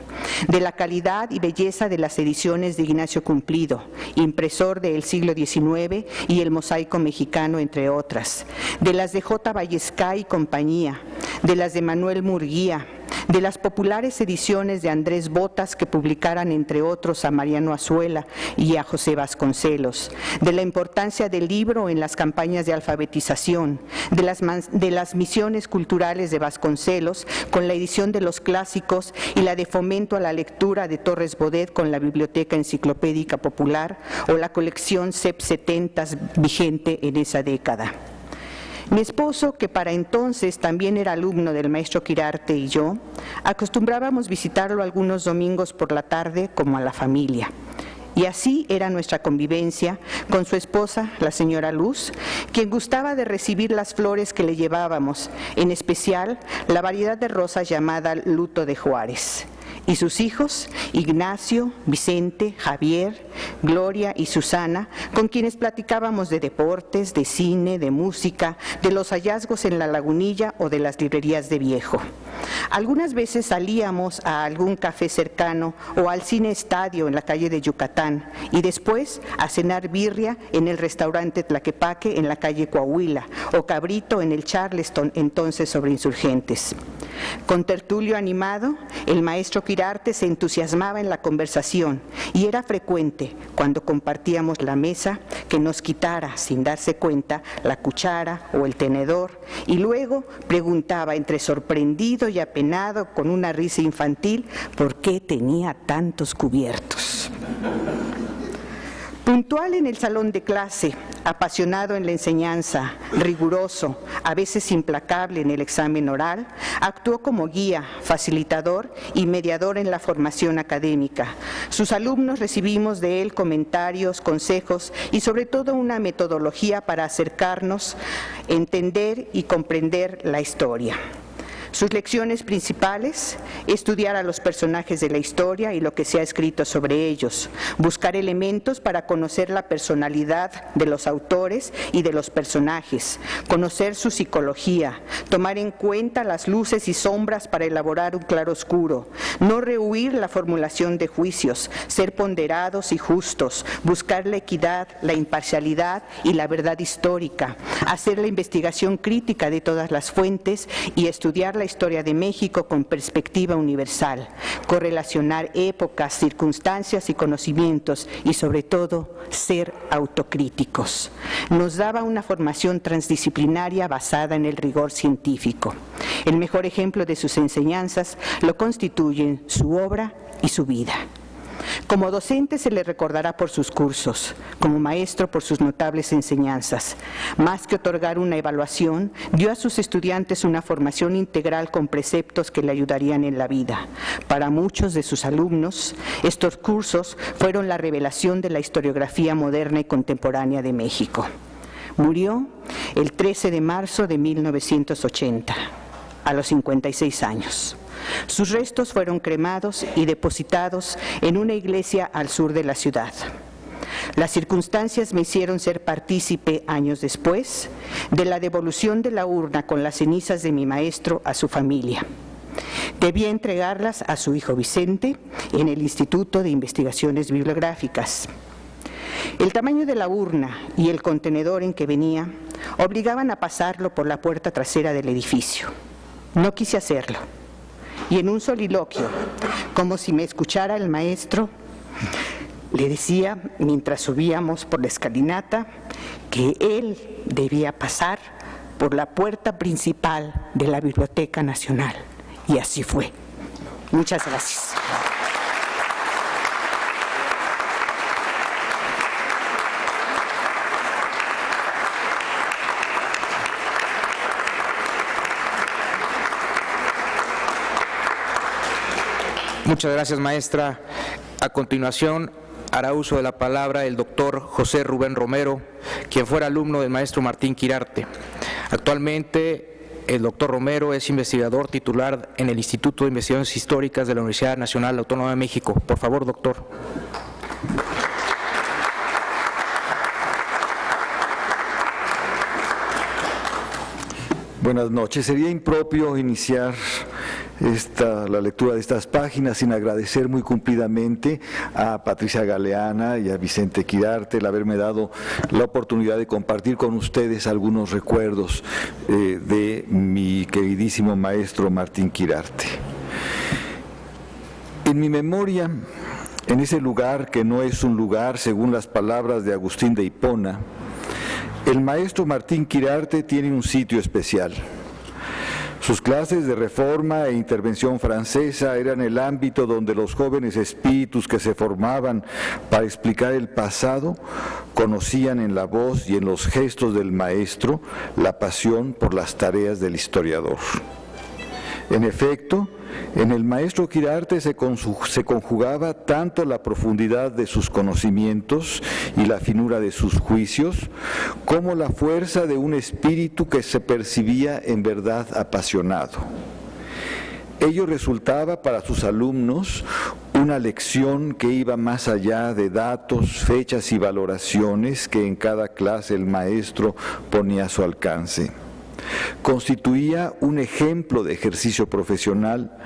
de la calidad y belleza de las ediciones de Ignacio Cumplido, impresor del siglo XIX, y el Mosaico Mexicano, entre otras, de las de J. Vallescay y compañía, de las de Manuel Murguía, de las populares ediciones de Andrés Botas que publicaran entre otros a Mariano Azuela y a José Vasconcelos, de la importancia del libro en las campañas de alfabetización, de las misiones culturales de Vasconcelos con la edición de los clásicos y la de fomento a la lectura de Torres Bodet con la Biblioteca Enciclopédica Popular o la colección CEP 70 vigente en esa década. Mi esposo, que para entonces también era alumno del maestro Quirarte, y yo, acostumbrábamos visitarlo algunos domingos por la tarde como a la familia. Y así era nuestra convivencia con su esposa, la señora Luz, quien gustaba de recibir las flores que le llevábamos, en especial la variedad de rosas llamada Luto de Juárez. Y sus hijos, Ignacio, Vicente, Javier, Gloria y Susana, con quienes platicábamos de deportes, de cine, de música, de los hallazgos en la Lagunilla o de las librerías de Viejo. Algunas veces salíamos a algún café cercano o al cine estadio en la calle de Yucatán y después a cenar birria en el restaurante Tlaquepaque en la calle Coahuila o cabrito en el Charleston, entonces sobre Insurgentes. Con tertulio animado, el maestro Quirarte se entusiasmaba en la conversación y era frecuente, cuando compartíamos la mesa, que nos quitara, sin darse cuenta, la cuchara o el tenedor y luego preguntaba entre sorprendido y apenado, con una risa infantil, por qué tenía tantos cubiertos. Puntual en el salón de clase, Apasionado en la enseñanza, riguroso, a veces implacable en el examen oral, actuó como guía, facilitador y mediador en la formación académica. Sus alumnos recibimos de él comentarios, consejos y sobre todo una metodología para acercarnos, entender y comprender la historia. Sus lecciones principales: estudiar a los personajes de la historia y lo que se ha escrito sobre ellos, buscar elementos para conocer la personalidad de los autores y de los personajes, conocer su psicología, tomar en cuenta las luces y sombras para elaborar un claroscuro, no rehuir la formulación de juicios, ser ponderados y justos, buscar la equidad, la imparcialidad y la verdad histórica, hacer la investigación crítica de todas las fuentes y estudiar la historia de México con perspectiva universal, correlacionar épocas, circunstancias y conocimientos y sobre todo ser autocríticos. Nos daba una formación transdisciplinaria basada en el rigor científico. El mejor ejemplo de sus enseñanzas lo constituyen su obra y su vida. Como docente se le recordará por sus cursos, como maestro por sus notables enseñanzas. Más que otorgar una evaluación, dio a sus estudiantes una formación integral con preceptos que le ayudarían en la vida. Para muchos de sus alumnos, estos cursos fueron la revelación de la historiografía moderna y contemporánea de México. Murió el 13 de marzo de 1980, a los 56 años. Sus restos fueron cremados y depositados en una iglesia al sur de la ciudad. Las circunstancias me hicieron ser partícipe años después de la devolución de la urna con las cenizas de mi maestro a su familia. Debía entregarlas a su hijo Vicente en el Instituto de Investigaciones Bibliográficas. El tamaño de la urna y el contenedor en que venía obligaban a pasarlo por la puerta trasera del edificio. No quise hacerlo. Y en un soliloquio, como si me escuchara el maestro, le decía, mientras subíamos por la escalinata, que él debía pasar por la puerta principal de la Biblioteca Nacional. Y así fue. Muchas gracias. Muchas gracias, maestra. A continuación, hará uso de la palabra el doctor José Rubén Romero, quien fuera alumno del maestro Martín Quirarte. Actualmente, el doctor Romero es investigador titular en el Instituto de Investigaciones Históricas de la Universidad Nacional Autónoma de México. Por favor, doctor. Buenas noches. Sería impropio iniciar la lectura de estas páginas sin agradecer muy cumplidamente a Patricia Galeana y a Vicente Quirarte el haberme dado la oportunidad de compartir con ustedes algunos recuerdos de mi queridísimo maestro Martín Quirarte. En mi memoria, en ese lugar que no es un lugar, según las palabras de Agustín de Hipona, el maestro Martín Quirarte tiene un sitio especial. Sus clases de reforma e intervención francesa eran el ámbito donde los jóvenes espíritus que se formaban para explicar el pasado conocían en la voz y en los gestos del maestro la pasión por las tareas del historiador. En efecto, en el maestro Quirarte se conjugaba tanto la profundidad de sus conocimientos y la finura de sus juicios, como la fuerza de un espíritu que se percibía en verdad apasionado. Ello resultaba para sus alumnos una lección que iba más allá de datos, fechas y valoraciones que en cada clase el maestro ponía a su alcance. Constituía un ejemplo de ejercicio profesional,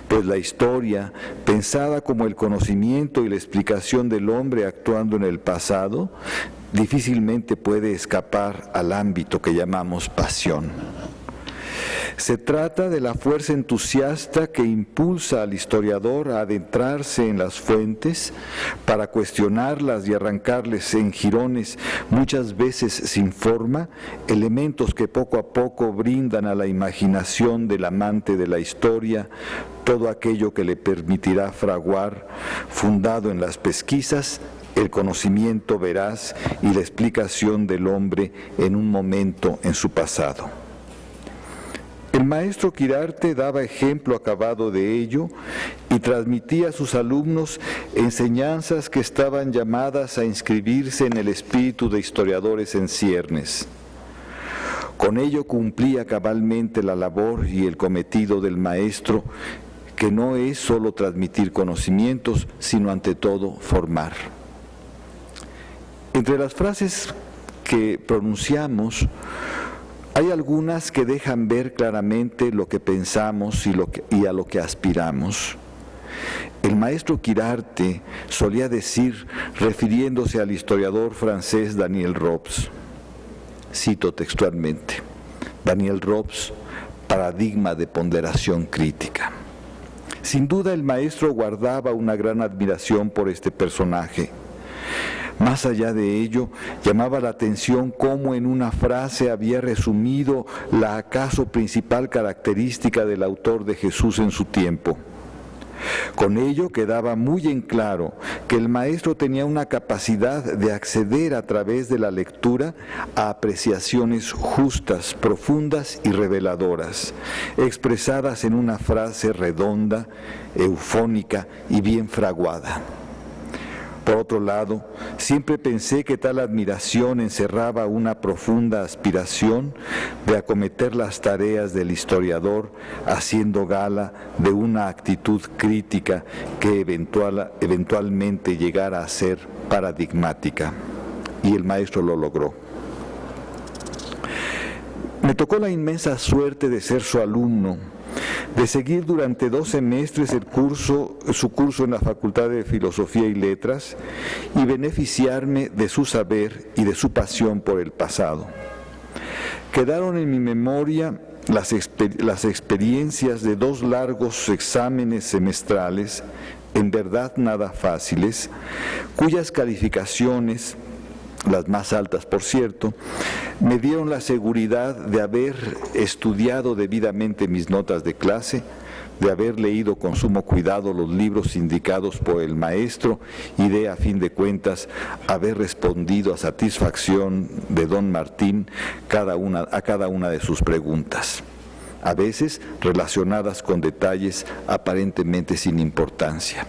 pues la historia, pensada como el conocimiento y la explicación del hombre actuando en el pasado, difícilmente puede escapar al ámbito que llamamos pasión. Se trata de la fuerza entusiasta que impulsa al historiador a adentrarse en las fuentes para cuestionarlas y arrancarles en jirones, muchas veces sin forma, elementos que poco a poco brindan a la imaginación del amante de la historia todo aquello que le permitirá fraguar, fundado en las pesquisas, el conocimiento veraz y la explicación del hombre en un momento en su pasado. El maestro Quirarte daba ejemplo acabado de ello y transmitía a sus alumnos enseñanzas que estaban llamadas a inscribirse en el espíritu de historiadores en ciernes. Con ello cumplía cabalmente la labor y el cometido del maestro, que no es solo transmitir conocimientos, sino ante todo formar. Entre las frases que pronunciamos, hay algunas que dejan ver claramente lo que pensamos y a lo que aspiramos. El maestro Quirarte solía decir, refiriéndose al historiador francés Daniel Robes, cito textualmente, Daniel Robes, paradigma de ponderación crítica. Sin duda el maestro guardaba una gran admiración por este personaje. Más allá de ello, llamaba la atención cómo en una frase había resumido la acaso principal característica del autor de Jesús en su tiempo. Con ello quedaba muy en claro que el maestro tenía una capacidad de acceder a través de la lectura a apreciaciones justas, profundas y reveladoras, expresadas en una frase redonda, eufónica y bien fraguada. Por otro lado, siempre pensé que tal admiración encerraba una profunda aspiración de acometer las tareas del historiador, haciendo gala de una actitud crítica que eventualmente llegara a ser paradigmática. Y el maestro lo logró. Me tocó la inmensa suerte de ser su alumno, de seguir durante 2 semestres su curso en la Facultad de Filosofía y Letras y beneficiarme de su saber y de su pasión por el pasado. Quedaron en mi memoria las experiencias de 2 largos exámenes semestrales, en verdad nada fáciles, cuyas calificaciones, las más altas por cierto, me dieron la seguridad de haber estudiado debidamente mis notas de clase, de haber leído con sumo cuidado los libros indicados por el maestro y de, a fin de cuentas, haber respondido a satisfacción de don Martín a cada una de sus preguntas, a veces relacionadas con detalles aparentemente sin importancia.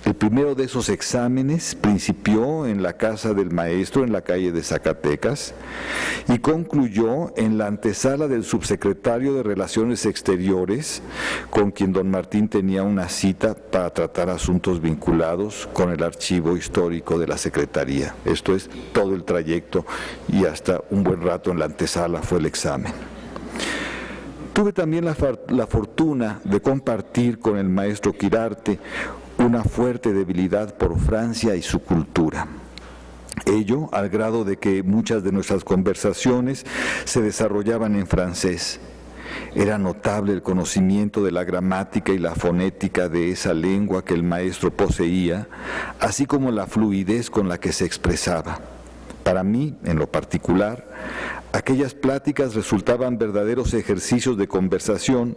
El primero de esos exámenes principió en la casa del maestro en la calle de Zacatecas y concluyó en la antesala del subsecretario de Relaciones Exteriores, con quien don Martín tenía una cita para tratar asuntos vinculados con el archivo histórico de la Secretaría. Esto es, todo el trayecto y hasta un buen rato en la antesala fue el examen. Tuve también la fortuna de compartir con el maestro Quirarte una fuerte debilidad por Francia y su cultura. Ello al grado de que muchas de nuestras conversaciones se desarrollaban en francés. Era notable el conocimiento de la gramática y la fonética de esa lengua que el maestro poseía, así como la fluidez con la que se expresaba. Para mí, en lo particular, aquellas pláticas resultaban verdaderos ejercicios de conversación,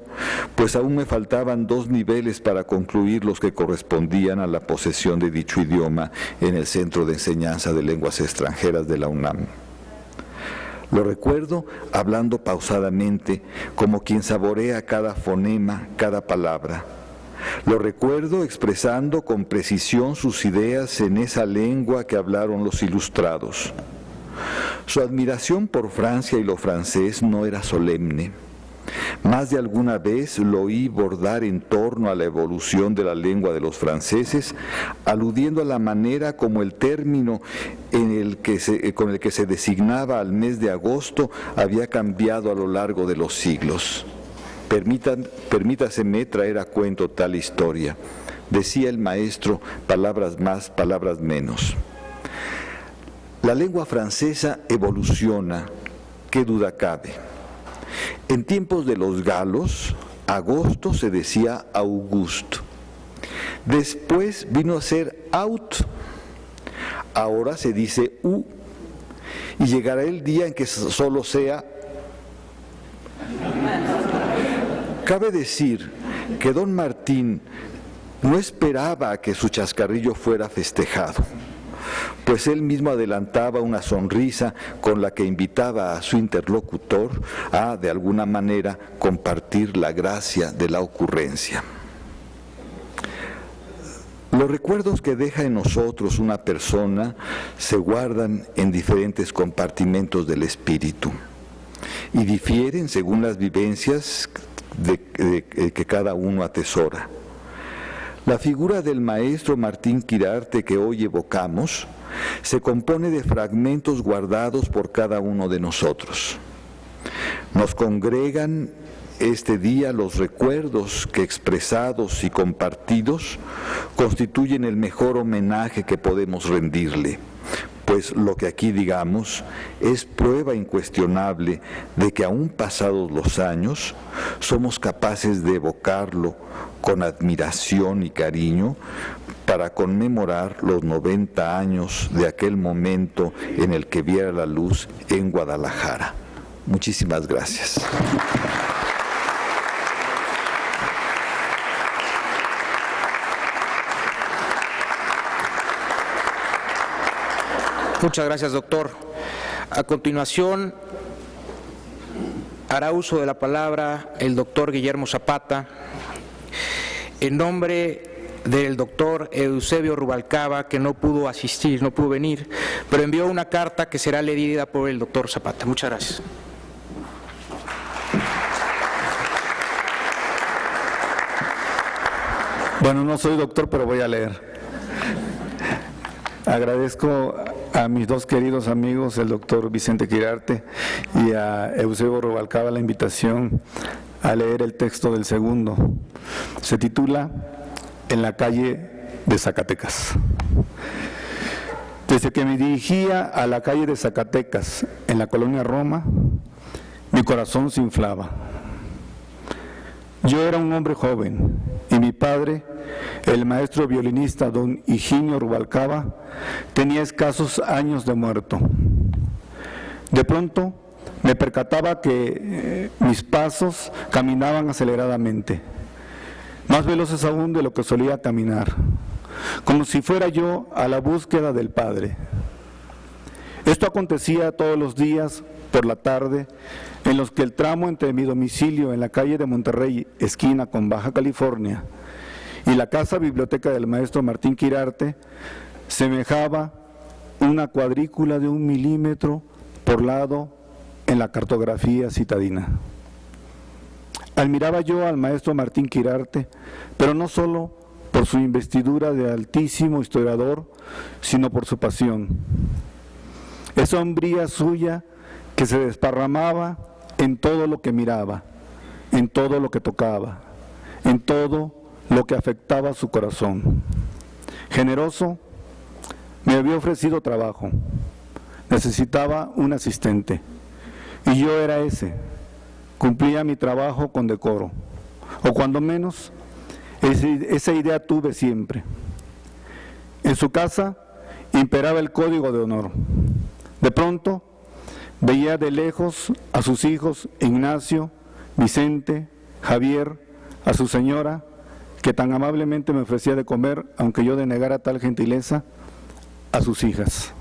pues aún me faltaban 2 niveles para concluir los que correspondían a la posesión de dicho idioma en el Centro de Enseñanza de Lenguas Extranjeras de la UNAM. Lo recuerdo hablando pausadamente, como quien saborea cada fonema, cada palabra. Lo recuerdo expresando con precisión sus ideas en esa lengua que hablaron los ilustrados. Su admiración por Francia y lo francés no era solemne. Más de alguna vez lo oí bordar en torno a la evolución de la lengua de los franceses, aludiendo a la manera como el término con el que se designaba al mes de agosto había cambiado a lo largo de los siglos. Permítaseme traer a cuento tal historia. Decía el maestro, palabras más, palabras menos. La lengua francesa evoluciona, qué duda cabe. En tiempos de los galos, agosto se decía Auguste. Después vino a ser Aut. Ahora se dice U. Y llegará el día en que solo sea. Cabe decir que don Martín no esperaba a que su chascarrillo fuera festejado. pues él mismo adelantaba una sonrisa con la que invitaba a su interlocutor a, de alguna manera, compartir la gracia de la ocurrencia. Los recuerdos que deja en nosotros una persona se guardan en diferentes compartimentos del espíritu y difieren según las vivencias que cada uno atesora. La figura del maestro Martín Quirarte que hoy evocamos se compone de fragmentos guardados por cada uno de nosotros. Nos congregan este día los recuerdos que, expresados y compartidos, constituyen el mejor homenaje que podemos rendirle, pues lo que aquí digamos es prueba incuestionable de que aún pasados los años somos capaces de evocarlo con admiración y cariño para conmemorar los 90 años de aquel momento en el que viera la luz en Guadalajara. Muchísimas gracias. Muchas gracias, doctor. A continuación, hará uso de la palabra el doctor Guillermo Zapata, en nombre del doctor Eusebio Rubalcaba, que no pudo asistir, no pudo venir, pero envió una carta que será leída por el doctor Zapata. Muchas gracias. Bueno, no soy doctor, pero voy a leer. Agradezco a mis dos queridos amigos, el doctor Vicente Quirarte y a Eusebio Rubalcaba, la invitación a leer el texto del segundo. Se titula En la calle de Zacatecas. Desde que me dirigía a la calle de Zacatecas, en la colonia Roma, mi corazón se inflaba. Yo era un hombre joven y mi padre, el maestro violinista don Higinio Rubalcaba, tenía escasos años de muerto. De pronto me percataba que mis pasos caminaban aceleradamente, más veloces aún de lo que solía caminar, como si fuera yo a la búsqueda del Padre. Esto acontecía todos los días por la tarde, en los que el tramo entre mi domicilio en la calle de Monterrey, esquina con Baja California, y la casa biblioteca del maestro Martín Quirarte semejaba una cuadrícula de 1 milímetro por lado en la cartografía citadina. Admiraba yo al maestro Martín Quirarte, pero no solo por su investidura de altísimo historiador, sino por su pasión. Esa hombría suya que se desparramaba en todo lo que miraba, en todo lo que tocaba, en todo lo que afectaba su corazón. Generoso, me había ofrecido trabajo, necesitaba un asistente, y yo era ese. Cumplía mi trabajo con decoro, o cuando menos, esa idea tuve siempre. En su casa imperaba el código de honor. De pronto, veía de lejos a sus hijos Ignacio, Vicente, Javier, a su señora, que tan amablemente me ofrecía de comer, aunque yo denegara tal gentileza, a sus hijas.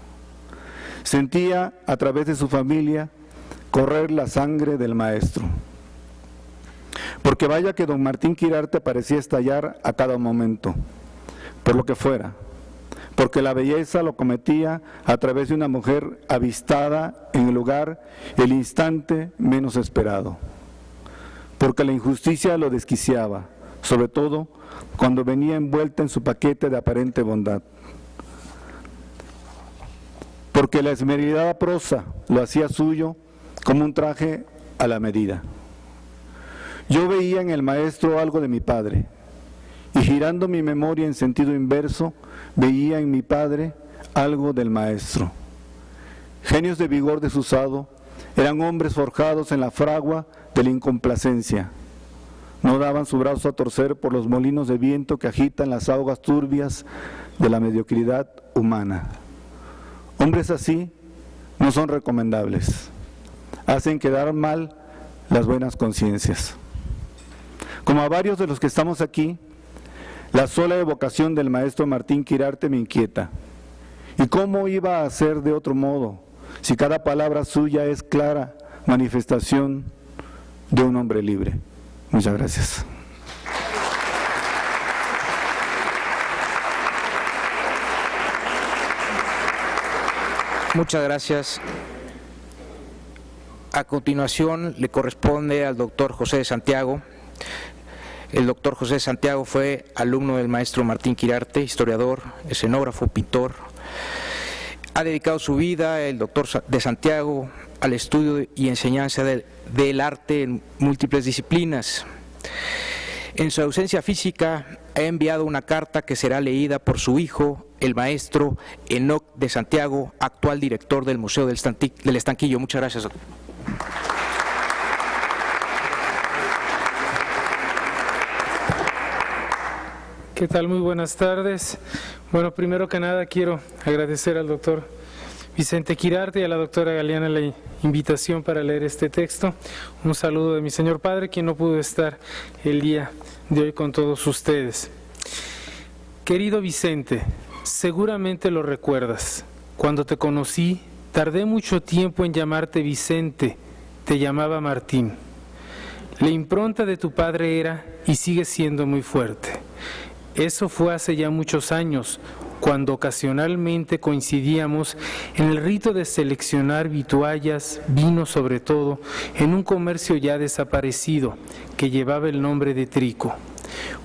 Sentía a través de su familia correr la sangre del maestro. Porque vaya que don Martín Quirarte parecía estallar a cada momento, por lo que fuera, porque la belleza lo cometía a través de una mujer avistada en el lugar, el instante menos esperado, porque la injusticia lo desquiciaba, sobre todo cuando venía envuelta en su paquete de aparente bondad, porque la esmerilada prosa lo hacía suyo como un traje a la medida. Yo veía en el maestro algo de mi padre, y girando mi memoria en sentido inverso, veía en mi padre algo del maestro. Genios de vigor desusado, eran hombres forjados en la fragua de la incomplacencia. No daban su brazo a torcer por los molinos de viento que agitan las aguas turbias de la mediocridad humana. Hombres así no son recomendables. Hacen quedar mal las buenas conciencias. Como a varios de los que estamos aquí, la sola evocación del maestro Martín Quirarte me inquieta, ¿Y cómo iba a ser de otro modo si cada palabra suya es clara manifestación de un hombre libre? Muchas gracias. Muchas gracias. A continuación le corresponde al doctor José de Santiago. El doctor José de Santiago fue alumno del maestro Martín Quirarte, historiador, escenógrafo, pintor. Ha dedicado su vida, el doctor de Santiago, al estudio y enseñanza del arte en múltiples disciplinas. En su ausencia física ha enviado una carta que será leída por su hijo, el maestro Enoc de Santiago, actual director del Museo del Estanquillo. Muchas gracias, doctor. ¿Qué tal? Muy buenas tardes. Bueno, primero que nada quiero agradecer al doctor Vicente Quirarte y a la doctora Galeana la invitación para leer este texto. Un saludo de mi señor padre, quien no pudo estar el día de hoy con todos ustedes. Querido Vicente, seguramente lo recuerdas. Cuando te conocí, tardé mucho tiempo en llamarte Vicente, te llamaba Martín. La impronta de tu padre era y sigue siendo muy fuerte. Eso fue hace ya muchos años, cuando ocasionalmente coincidíamos en el rito de seleccionar vituallas, vino sobre todo, en un comercio ya desaparecido, que llevaba el nombre de Trico.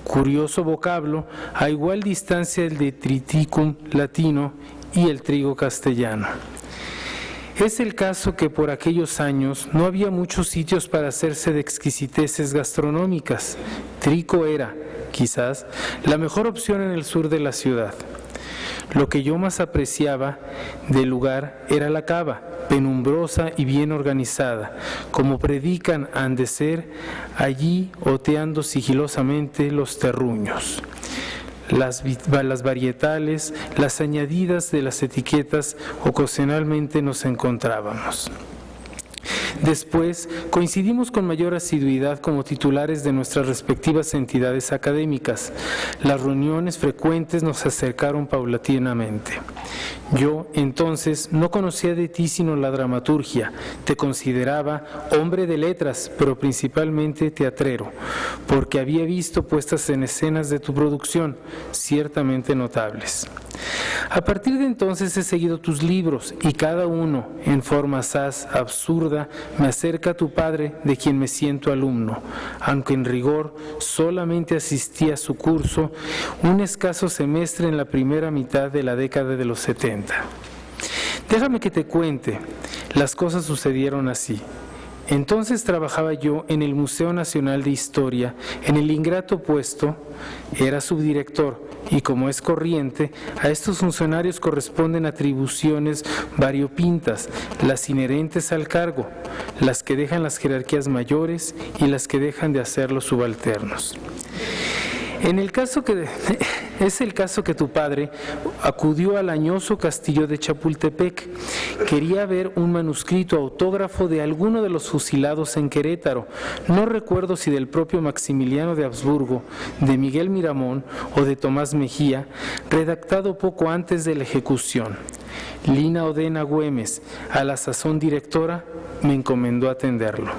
Curioso vocablo, a igual distancia el de triticum latino y el trigo castellano. Es el caso que por aquellos años no había muchos sitios para hacerse de exquisiteces gastronómicas. Trico era, quizás, la mejor opción en el sur de la ciudad. Lo que yo más apreciaba del lugar era la cava, penumbrosa y bien organizada, como predican han de ser, allí oteando sigilosamente los terruños. Las varietales, las añadidas de las etiquetas, ocasionalmente nos encontrábamos. Después, coincidimos con mayor asiduidad como titulares de nuestras respectivas entidades académicas. Las reuniones frecuentes nos acercaron paulatinamente. Yo, entonces, no conocía de ti sino la dramaturgia. Te consideraba hombre de letras, pero principalmente teatrero, porque había visto puestas en escenas de tu producción, ciertamente notables. A partir de entonces he seguido tus libros y cada uno, en forma asaz, absurda, me acerca a tu padre, de quien me siento alumno, aunque en rigor solamente asistí a su curso un escaso semestre en la primera mitad de la década de los 70. Déjame que te cuente, las cosas sucedieron así. Entonces trabajaba yo en el Museo Nacional de Historia, en el ingrato puesto, era subdirector, y como es corriente, a estos funcionarios corresponden atribuciones variopintas, las inherentes al cargo, las que dejan las jerarquías mayores y las que dejan de hacer los subalternos. Es el caso que tu padre acudió al añoso castillo de Chapultepec. Quería ver un manuscrito autógrafo de alguno de los fusilados en Querétaro. No recuerdo si del propio Maximiliano de Habsburgo, de Miguel Miramón o de Tomás Mejía, redactado poco antes de la ejecución. Lina Odena Güemes, a la sazón directora, me encomendó atenderlo.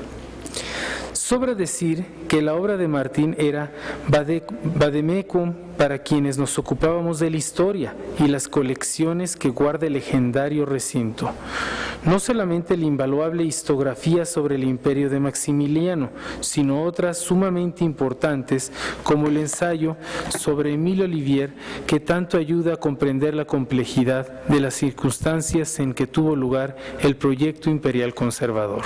Sobra decir que la obra de Martín era vademecum para quienes nos ocupábamos de la historia y las colecciones que guarda el legendario recinto. No solamente la invaluable histografía sobre el imperio de Maximiliano, sino otras sumamente importantes como el ensayo sobre Emile Olivier, que tanto ayuda a comprender la complejidad de las circunstancias en que tuvo lugar el proyecto imperial conservador.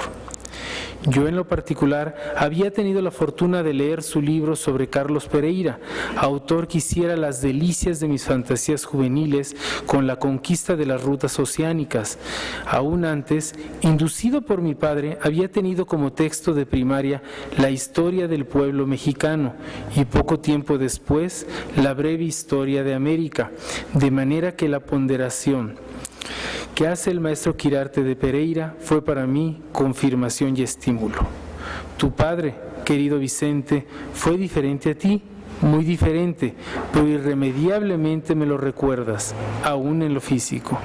Yo en lo particular había tenido la fortuna de leer su libro sobre Carlos Pereira, autor que hiciera las delicias de mis fantasías juveniles con la conquista de las rutas oceánicas. Aún antes, inducido por mi padre, había tenido como texto de primaria la historia del pueblo mexicano y poco tiempo después la breve historia de América, de manera que la ponderación que hace el maestro Quirarte de Pereira fue para mí confirmación y estímulo. Tu padre, querido Vicente, fue diferente a ti, muy diferente, pero irremediablemente me lo recuerdas, aún en lo físico.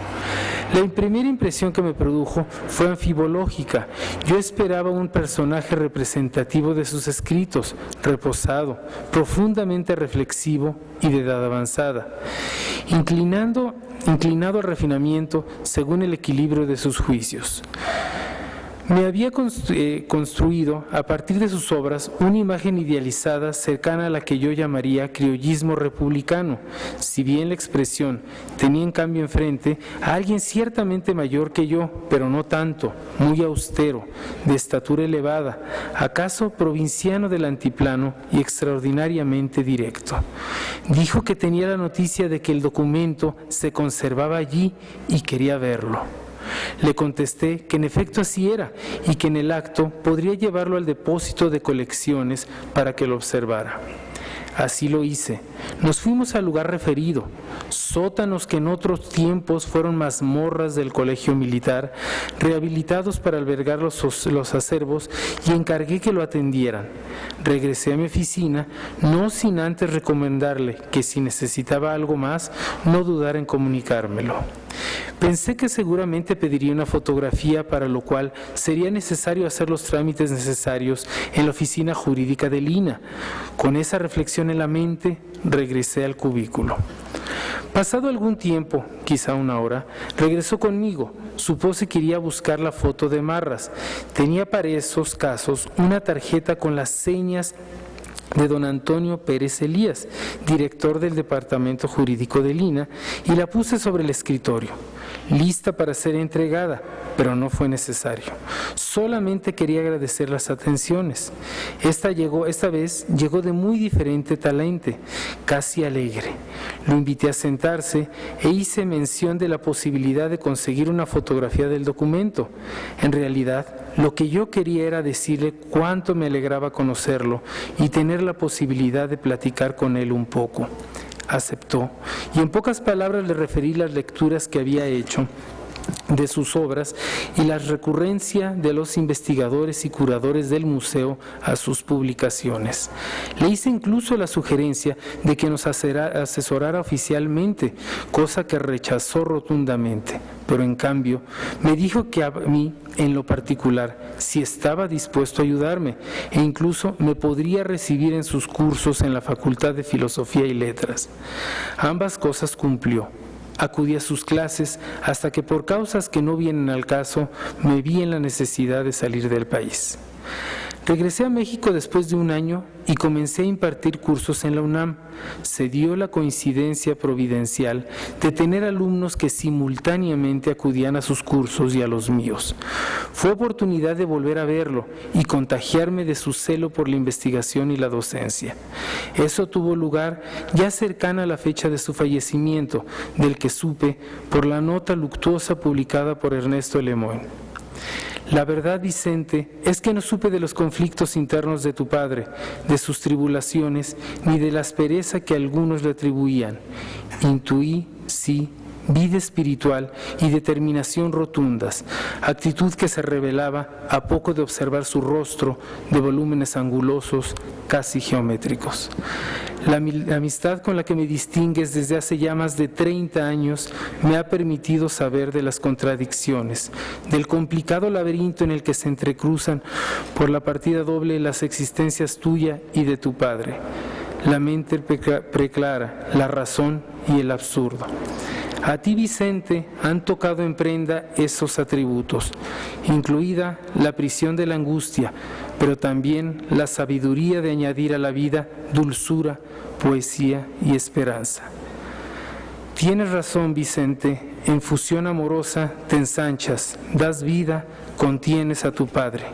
La primera impresión que me produjo fue anfibológica. Yo esperaba un personaje representativo de sus escritos, reposado, profundamente reflexivo y de edad avanzada, inclinado al refinamiento según el equilibrio de sus juicios. Me había construido, a partir de sus obras, una imagen idealizada cercana a la que yo llamaría criollismo republicano, si bien la expresión tenía en cambio enfrente a alguien ciertamente mayor que yo, pero no tanto, muy austero, de estatura elevada, acaso provinciano del antiplano y extraordinariamente directo. Dijo que tenía la noticia de que el documento se conservaba allí y quería verlo. Le contesté que en efecto así era y que en el acto podría llevarlo al depósito de colecciones para que lo observara. Así lo hice. Nos fuimos al lugar referido, sótanos que en otros tiempos fueron mazmorras del colegio militar, rehabilitados para albergar los acervos, y encargué que lo atendieran. Regresé a mi oficina, no sin antes recomendarle que si necesitaba algo más, no dudara en comunicármelo. Pensé que seguramente pediría una fotografía, para lo cual sería necesario hacer los trámites necesarios en la oficina jurídica de Lina. Con esa reflexión en la mente, regresé al cubículo. Pasado algún tiempo, quizá una hora, regresó conmigo. Supuse que iría a buscar la foto de Marras. Tenía para esos casos una tarjeta con las señas de don Antonio Pérez Elías, director del Departamento Jurídico de Lina, y la puse sobre el escritorio, lista para ser entregada, pero no fue necesario. Solamente quería agradecer las atenciones. Esta vez llegó de muy diferente talante, casi alegre. Lo invité a sentarse e hice mención de la posibilidad de conseguir una fotografía del documento. En realidad, lo que yo quería era decirle cuánto me alegraba conocerlo y tener la posibilidad de platicar con él un poco. Aceptó, y en pocas palabras le referí las lecturas que había hecho de sus obras y la recurrencia de los investigadores y curadores del museo a sus publicaciones. Le hice incluso la sugerencia de que nos asesorara oficialmente, cosa que rechazó rotundamente, pero en cambio me dijo que a mí, en lo particular, si estaba dispuesto a ayudarme e incluso me podría recibir en sus cursos en la Facultad de Filosofía y Letras. Ambas cosas cumplió. Acudí a sus clases hasta que, por causas que no vienen al caso, me vi en la necesidad de salir del país. Regresé a México después de un año y comencé a impartir cursos en la UNAM. Se dio la coincidencia providencial de tener alumnos que simultáneamente acudían a sus cursos y a los míos. Fue oportunidad de volver a verlo y contagiarme de su celo por la investigación y la docencia. Eso tuvo lugar ya cercana a la fecha de su fallecimiento, del que supe por la nota luctuosa publicada por Ernesto Lemoyne. La verdad, Vicente, es que no supe de los conflictos internos de tu padre, de sus tribulaciones, ni de la aspereza que algunos le atribuían. Intuí, sí, vida espiritual y determinación rotundas, actitud que se revelaba a poco de observar su rostro de volúmenes angulosos, casi geométricos. La amistad con la que me distingues desde hace ya más de 30 años me ha permitido saber de las contradicciones, del complicado laberinto en el que se entrecruzan por la partida doble las existencias tuya y de tu padre, la mente preclara, la razón y el absurdo. A ti, Vicente, han tocado en prenda esos atributos, incluida la prisión de la angustia, pero también la sabiduría de añadir a la vida dulzura, poesía y esperanza. Tienes razón, Vicente, en fusión amorosa te ensanchas, das vida, contienes a tu padre.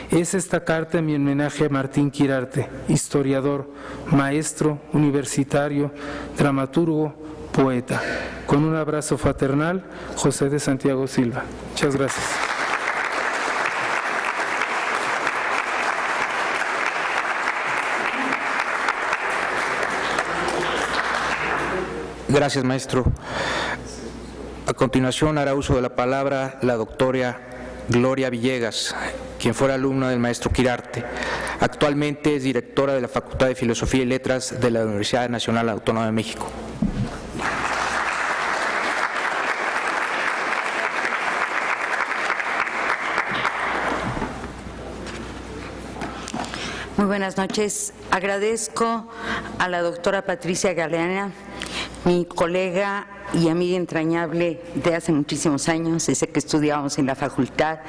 Es esta carta mi homenaje a Martín Quirarte, historiador, maestro, universitario, dramaturgo, poeta. Con un abrazo fraternal, José de Santiago Silva. Muchas gracias. Gracias, maestro. A continuación hará uso de la palabra la doctora Gloria Villegas, quien fuera alumna del maestro Quirarte, Actualmente es directora de la Facultad de Filosofía y Letras de la Universidad Nacional Autónoma de México. Muy buenas noches. Agradezco a la doctora Patricia Galeana, mi colega y amiga entrañable de hace muchísimos años, desde que estudiábamos en la facultad,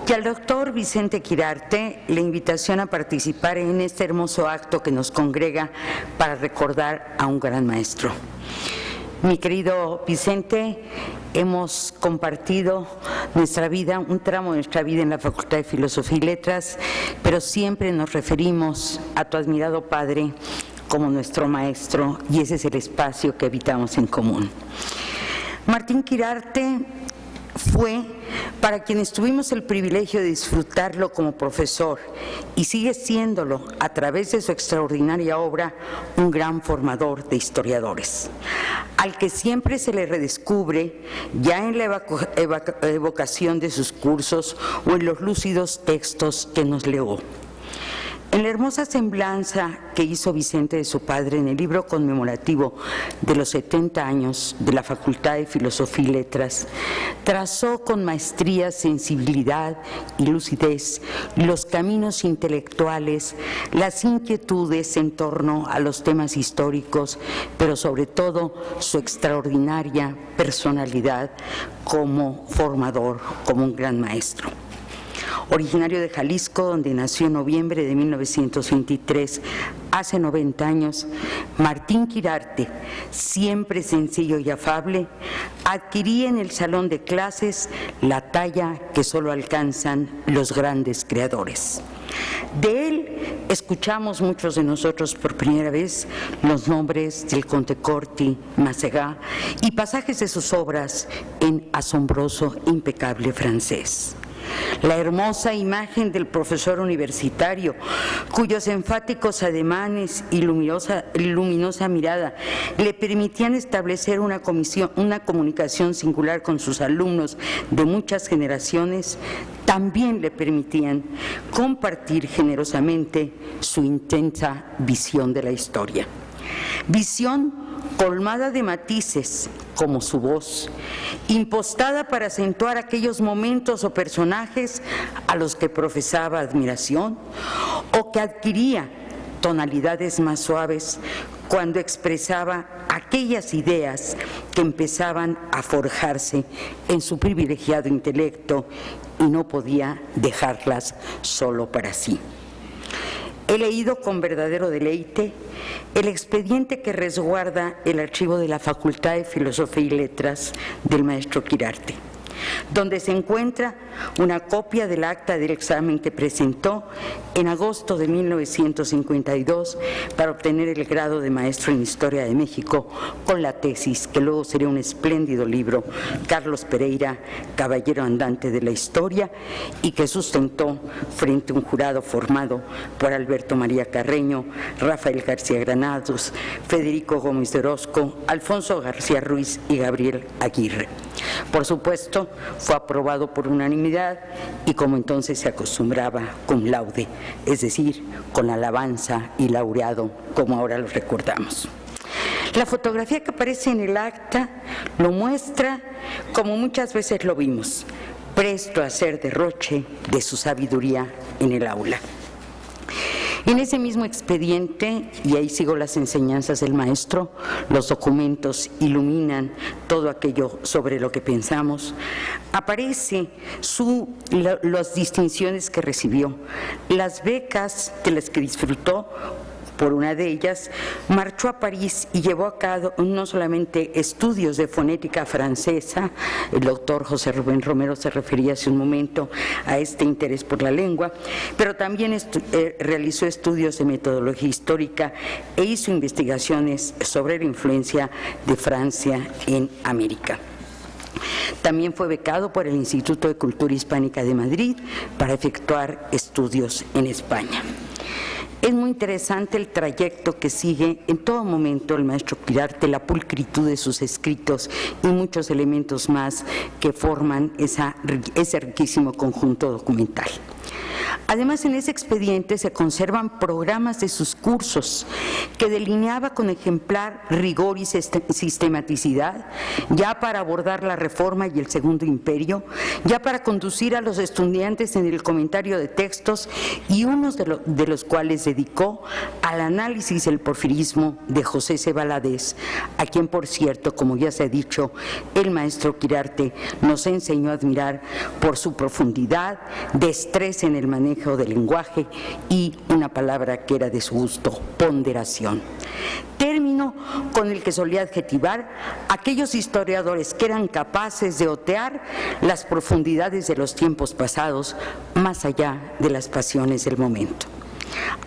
y al doctor Vicente Quirarte la invitación a participar en este hermoso acto que nos congrega para recordar a un gran maestro. Mi querido Vicente, hemos compartido nuestra vida, un tramo de nuestra vida en la Facultad de Filosofía y Letras, pero siempre nos referimos a tu admirado padre como nuestro maestro, y ese es el espacio que habitamos en común. Martín Quirarte fue, para quienes tuvimos el privilegio de disfrutarlo como profesor, y sigue siéndolo a través de su extraordinaria obra, un gran formador de historiadores, al que siempre se le redescubre ya en la evocación de sus cursos o en los lúcidos textos que nos legó. En la hermosa semblanza que hizo Vicente de su padre en el libro conmemorativo de los 70 años de la Facultad de Filosofía y Letras, trazó con maestría, sensibilidad y lucidez los caminos intelectuales, las inquietudes en torno a los temas históricos, pero sobre todo su extraordinaria personalidad como formador, como un gran maestro. Originario de Jalisco, donde nació en noviembre de 1923, hace 90 años, Martín Quirarte, siempre sencillo y afable, adquiría en el salón de clases la talla que solo alcanzan los grandes creadores. De él escuchamos muchos de nosotros por primera vez los nombres del Conte Corti, Masségat y pasajes de sus obras en asombroso, impecable francés. La hermosa imagen del profesor universitario, cuyos enfáticos ademanes y luminosa mirada le permitían establecer una comunicación singular con sus alumnos de muchas generaciones, también le permitían compartir generosamente su intensa visión de la historia. Visión colmada de matices, como su voz, impostada para acentuar aquellos momentos o personajes a los que profesaba admiración o que adquiría tonalidades más suaves cuando expresaba aquellas ideas que empezaban a forjarse en su privilegiado intelecto y no podía dejarlas solo para sí. He leído con verdadero deleite el expediente que resguarda el archivo de la Facultad de Filosofía y Letras del maestro Quirarte, donde se encuentra una copia del acta del examen que presentó en agosto de 1952 para obtener el grado de maestro en Historia de México, con la tesis que luego sería un espléndido libro, Carlos Pereira, Caballero Andante de la Historia, y que sustentó frente a un jurado formado por Alberto María Carreño, Rafael García Granados, Federico Gómez de Orozco, Alfonso García Ruiz y Gabriel Aguirre. Por supuesto, fue aprobado por unanimidad y, como entonces se acostumbraba, cum laude, es decir, con alabanza y laureado, como ahora lo recordamos. La fotografía que aparece en el acta lo muestra como muchas veces lo vimos, presto a hacer derroche de su sabiduría en el aula. En ese mismo expediente, y ahí sigo las enseñanzas del maestro, los documentos iluminan todo aquello sobre lo que pensamos, aparece las distinciones que recibió, las becas de las que disfrutó. Por una de ellas, marchó a París y llevó a cabo no solamente estudios de fonética francesa, el doctor José Rubén Romero se refería hace un momento a este interés por la lengua, pero también realizó estudios de metodología histórica e hizo investigaciones sobre la influencia de Francia en América. También fue becado por el Instituto de Cultura Hispánica de Madrid para efectuar estudios en España. Es muy interesante el trayecto que sigue en todo momento el maestro Quirarte, la pulcritud de sus escritos y muchos elementos más que forman ese riquísimo conjunto documental. Además, en ese expediente se conservan programas de sus cursos que delineaba con ejemplar rigor y sistematicidad, ya para abordar la Reforma y el Segundo Imperio, ya para conducir a los estudiantes en el comentario de textos, y unos de los cuales dedicó al análisis del porfirismo de José C. Valadez, a quien, por cierto, como ya se ha dicho, el maestro Quirarte nos enseñó a admirar por su profundidad, destreza en el manejo del lenguaje y una palabra que era de su gusto, ponderación. Término con el que solía adjetivar aquellos historiadores que eran capaces de otear las profundidades de los tiempos pasados más allá de las pasiones del momento.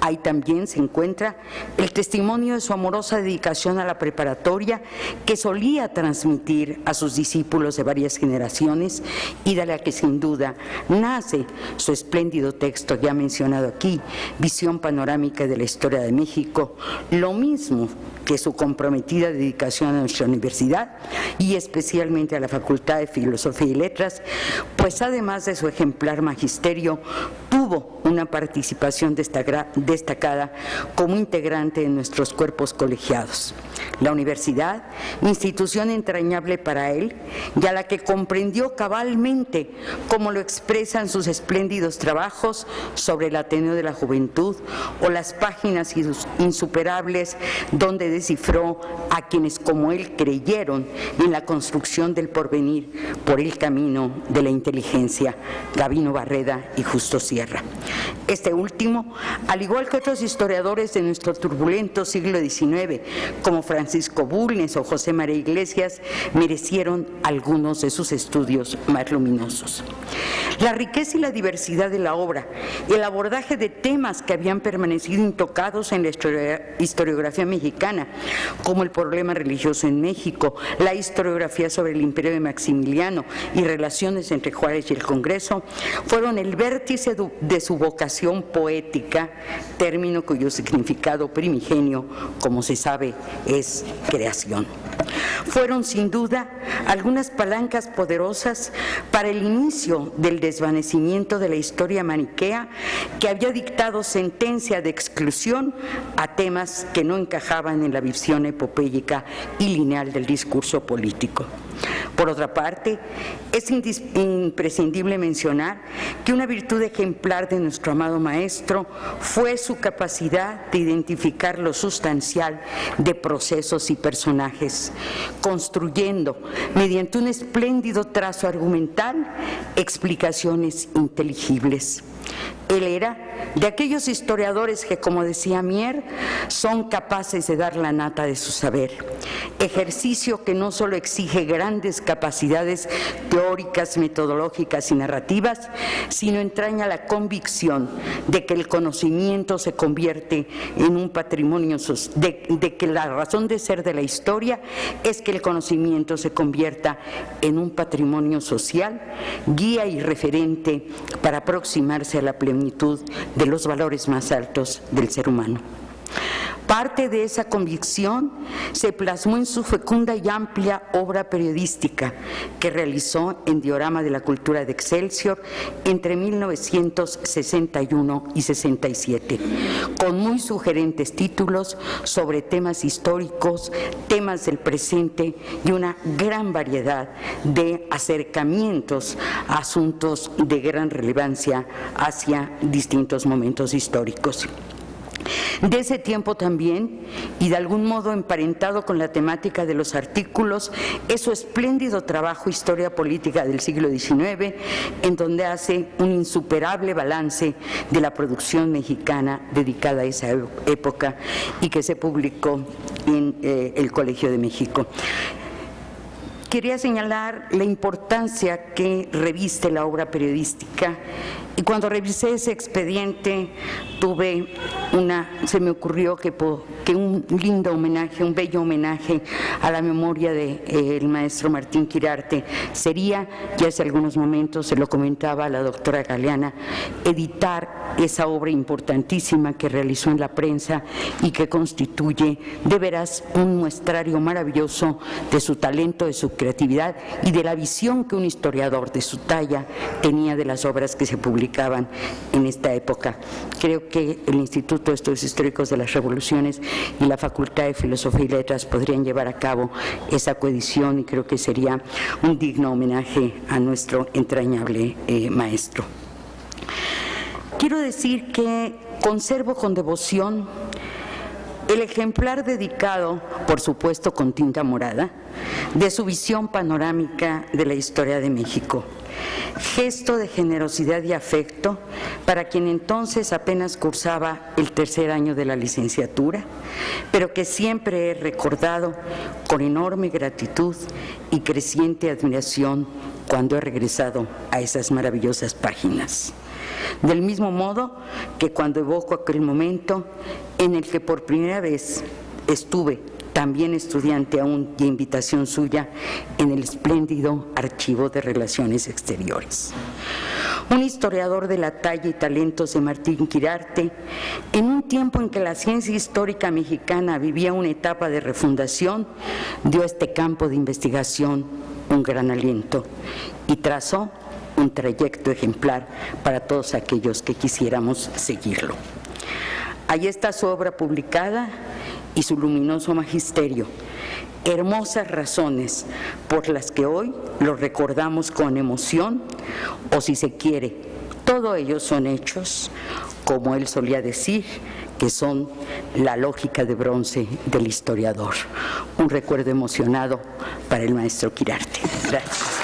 Ahí también se encuentra el testimonio de su amorosa dedicación a la preparatoria que solía transmitir a sus discípulos de varias generaciones y de la que sin duda nace su espléndido texto ya mencionado aquí, Visión panorámica de la historia de México, lo mismo que su comprometida dedicación a nuestra universidad y especialmente a la Facultad de Filosofía y Letras, pues además de su ejemplar magisterio, tuvo una participación destacada como integrante de nuestros cuerpos colegiados. La universidad, institución entrañable para él, y a la que comprendió cabalmente, como lo expresan sus espléndidos trabajos sobre el Ateneo de la Juventud o las páginas insuperables donde descifró a quienes como él creyeron en la construcción del porvenir por el camino de la inteligencia, Gabino Barreda y Justo Sierra. Este último, al igual que otros historiadores de nuestro turbulento siglo XIX, como Francisco Bulnes o José María Iglesias, merecieron algunos de sus estudios más luminosos. La riqueza y la diversidad de la obra, el abordaje de temas que habían permanecido intocados en la historiografía mexicana, como el problema religioso en México, la historiografía sobre el imperio de Maximiliano y relaciones entre Juárez y el Congreso, fueron el vértice de su vocación poética, término cuyo significado primigenio, como se sabe, es creación. Fueron sin duda algunas palancas poderosas para el inicio del desvanecimiento de la historia maniquea que había dictado sentencia de exclusión a temas que no encajaban en la visión epopéyica y lineal del discurso político. Por otra parte, es imprescindible mencionar que una virtud ejemplar de nuestro amado maestro fue su capacidad de identificar lo sustancial de procesos y personajes, construyendo, mediante un espléndido trazo argumental, explicaciones inteligibles. Él era de aquellos historiadores que, como decía Mier, son capaces de dar la nata de su saber, ejercicio que no solo exige grandes capacidades teóricas, metodológicas y narrativas, sino entraña la convicción de que el conocimiento se convierte en un patrimonio, de que la razón de ser de la historia es que el conocimiento se convierta en un patrimonio social, guía y referente para aproximarse a la plenitud de los valores más altos del ser humano. Parte de esa convicción se plasmó en su fecunda y amplia obra periodística que realizó en Diorama de la Cultura de Excelsior entre 1961 y 67, con muy sugerentes títulos sobre temas históricos, temas del presente y una gran variedad de acercamientos a asuntos de gran relevancia hacia distintos momentos históricos. De ese tiempo también, y de algún modo emparentado con la temática de los artículos, es su espléndido trabajo Historia Política del siglo XIX, en donde hace un insuperable balance de la producción mexicana dedicada a esa época y que se publicó en el Colegio de México. Quería señalar la importancia que reviste la obra periodística, y cuando revisé ese expediente se me ocurrió que un lindo homenaje, un bello homenaje a la memoria del maestro Martín Quirarte sería, ya hace algunos momentos se lo comentaba a la doctora Galeana, editar esa obra importantísima que realizó en la prensa y que constituye de veras un muestrario maravilloso de su talento, de su creatividad y de la visión que un historiador de su talla tenía de las obras que se publicaron publicaban en esta época. Creo que el Instituto de Estudios Históricos de las Revoluciones y la Facultad de Filosofía y Letras podrían llevar a cabo esa coedición y creo que sería un digno homenaje a nuestro entrañable maestro. Quiero decir que conservo con devoción el ejemplar dedicado, por supuesto con tinta morada, de su visión panorámica de la historia de México. Gesto de generosidad y afecto para quien entonces apenas cursaba el tercer año de la licenciatura, pero que siempre he recordado con enorme gratitud y creciente admiración cuando he regresado a esas maravillosas páginas. Del mismo modo que cuando evoco aquel momento en el que por primera vez estuve, también estudiante aún y a invitación suya, en el espléndido Archivo de Relaciones Exteriores. Un historiador de la talla y talentos de Martín Quirarte, en un tiempo en que la ciencia histórica mexicana vivía una etapa de refundación, dio a este campo de investigación un gran aliento y trazó un trayecto ejemplar para todos aquellos que quisiéramos seguirlo. Ahí está su obra publicada y su luminoso magisterio, hermosas razones por las que hoy lo recordamos con emoción, o si se quiere, todo ello son hechos, como él solía decir, que son la lógica de bronce del historiador. Un recuerdo emocionado para el maestro Quirarte. Gracias.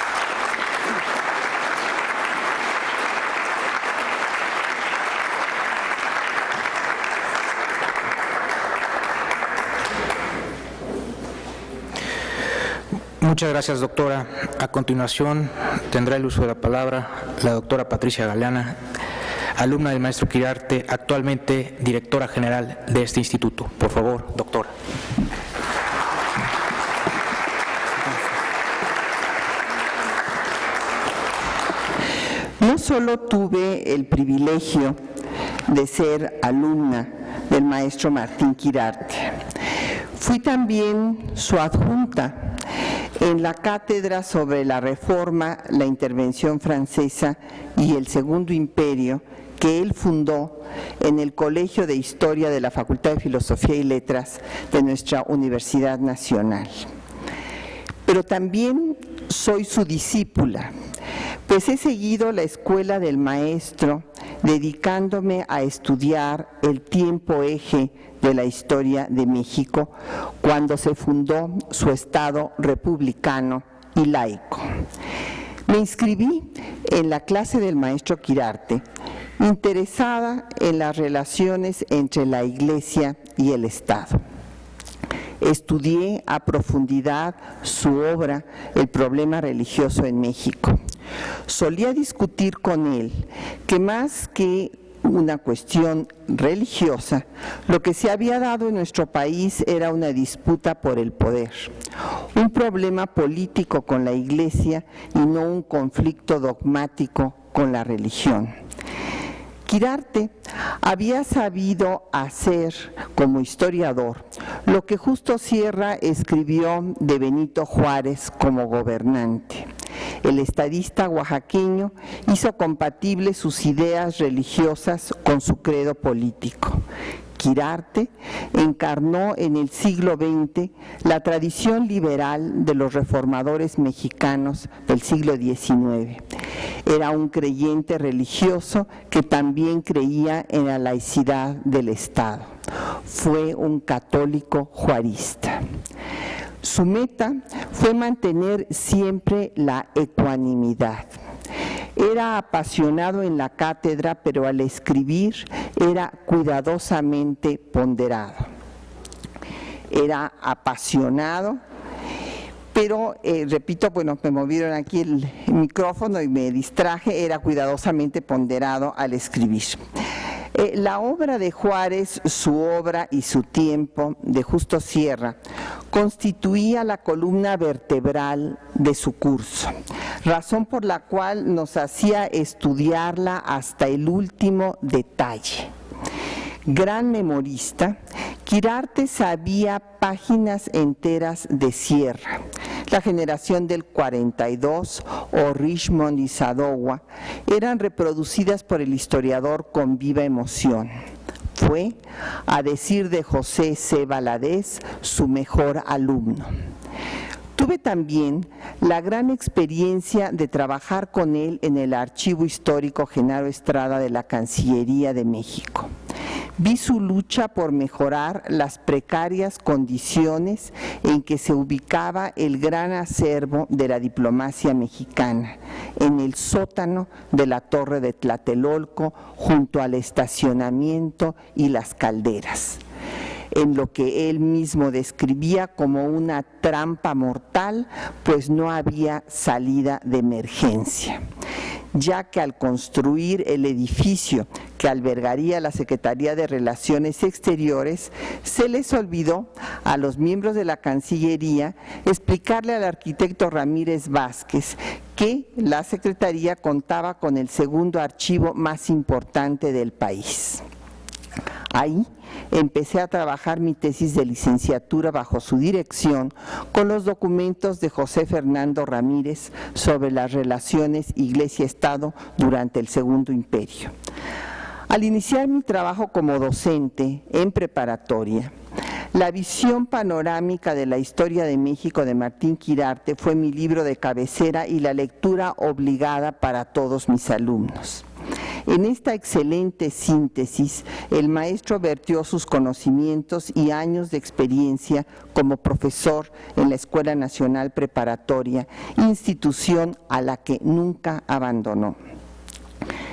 Muchas gracias, doctora. A continuación tendrá el uso de la palabra la doctora Patricia Galeana, alumna del maestro Quirarte, actualmente directora general de este instituto. Por favor, doctora. No solo tuve el privilegio de ser alumna del maestro Martín Quirarte, fui también su adjunta en la cátedra sobre la Reforma, la Intervención Francesa y el Segundo Imperio que él fundó en el Colegio de Historia de la Facultad de Filosofía y Letras de nuestra Universidad Nacional. Pero también soy su discípula, pues he seguido la escuela del maestro dedicándome a estudiar el tiempo eje de la historia de México cuando se fundó su Estado republicano y laico. Me inscribí en la clase del maestro Quirarte, interesada en las relaciones entre la Iglesia y el Estado. Estudié a profundidad su obra, El problema religioso en México. Solía discutir con él que más que una cuestión religiosa, lo que se había dado en nuestro país era una disputa por el poder, un problema político con la Iglesia y no un conflicto dogmático con la religión. Quirarte había sabido hacer como historiador lo que Justo Sierra escribió de Benito Juárez como gobernante. El estadista oaxaqueño hizo compatibles sus ideas religiosas con su credo político. Quirarte encarnó en el siglo XX la tradición liberal de los reformadores mexicanos del siglo XIX. Era un creyente religioso que también creía en la laicidad del Estado. Fue un católico juarista. Su meta fue mantener siempre la ecuanimidad. Era apasionado en la cátedra, pero al escribir era cuidadosamente ponderado. Era apasionado, pero, repito, bueno, me movieron aquí el micrófono y me distraje, era cuidadosamente ponderado al escribir. La obra de Juárez, su obra y su tiempo, de Justo Sierra, constituía la columna vertebral de su curso, razón por la cual nos hacía estudiarla hasta el último detalle. Gran memorista, Quirarte sabía páginas enteras de Sierra, La generación del 42 o Richmond y Sadowa eran reproducidas por el historiador con viva emoción. Fue, a decir de José C. Valadez, su mejor alumno. Tuve también la gran experiencia de trabajar con él en el Archivo Histórico Genaro Estrada de la Cancillería de México. Vi su lucha por mejorar las precarias condiciones en que se ubicaba el gran acervo de la diplomacia mexicana, en el sótano de la Torre de Tlatelolco, junto al estacionamiento y las calderas, en lo que él mismo describía como una trampa mortal, pues no había salida de emergencia, ya que al construir el edificio que albergaría la Secretaría de Relaciones Exteriores, se les olvidó a los miembros de la Cancillería explicarle al arquitecto Ramírez Vázquez que la Secretaría contaba con el segundo archivo más importante del país. Ahí empecé a trabajar mi tesis de licenciatura bajo su dirección con los documentos de José Fernando Ramírez sobre las relaciones Iglesia-Estado durante el Segundo Imperio. Al iniciar mi trabajo como docente en preparatoria, La visión panorámica de la historia de México de Martín Quirarte fue mi libro de cabecera y la lectura obligada para todos mis alumnos. En esta excelente síntesis, el maestro vertió sus conocimientos y años de experiencia como profesor en la Escuela Nacional Preparatoria, institución a la que nunca abandonó.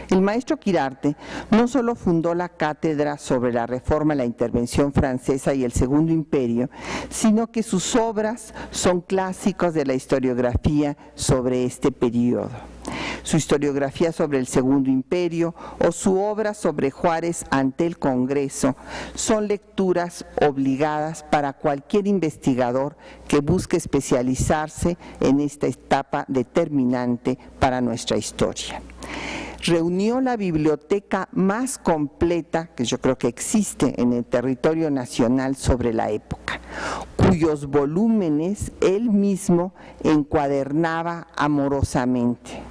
El maestro Quirarte no solo fundó la cátedra sobre la Reforma, la Intervención Francesa y el Segundo Imperio, sino que sus obras son clásicos de la historiografía sobre este periodo. Su historiografía sobre el Segundo Imperio o su obra sobre Juárez ante el Congreso son lecturas obligadas para cualquier investigador que busque especializarse en esta etapa determinante para nuestra historia. Reunió la biblioteca más completa que yo creo que existe en el territorio nacional sobre la época, cuyos volúmenes él mismo encuadernaba amorosamente.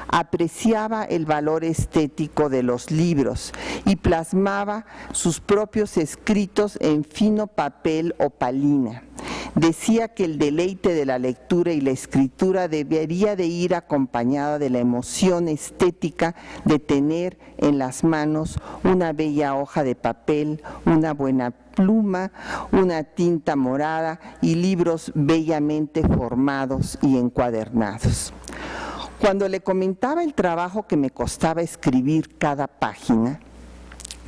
Apreciaba el valor estético de los libros y plasmaba sus propios escritos en fino papel o palina. Decía que el deleite de la lectura y la escritura debería de ir acompañada de la emoción estética de tener en las manos una bella hoja de papel, una buena pluma, una tinta morada y libros bellamente formados y encuadernados. Cuando le comentaba el trabajo que me costaba escribir cada página,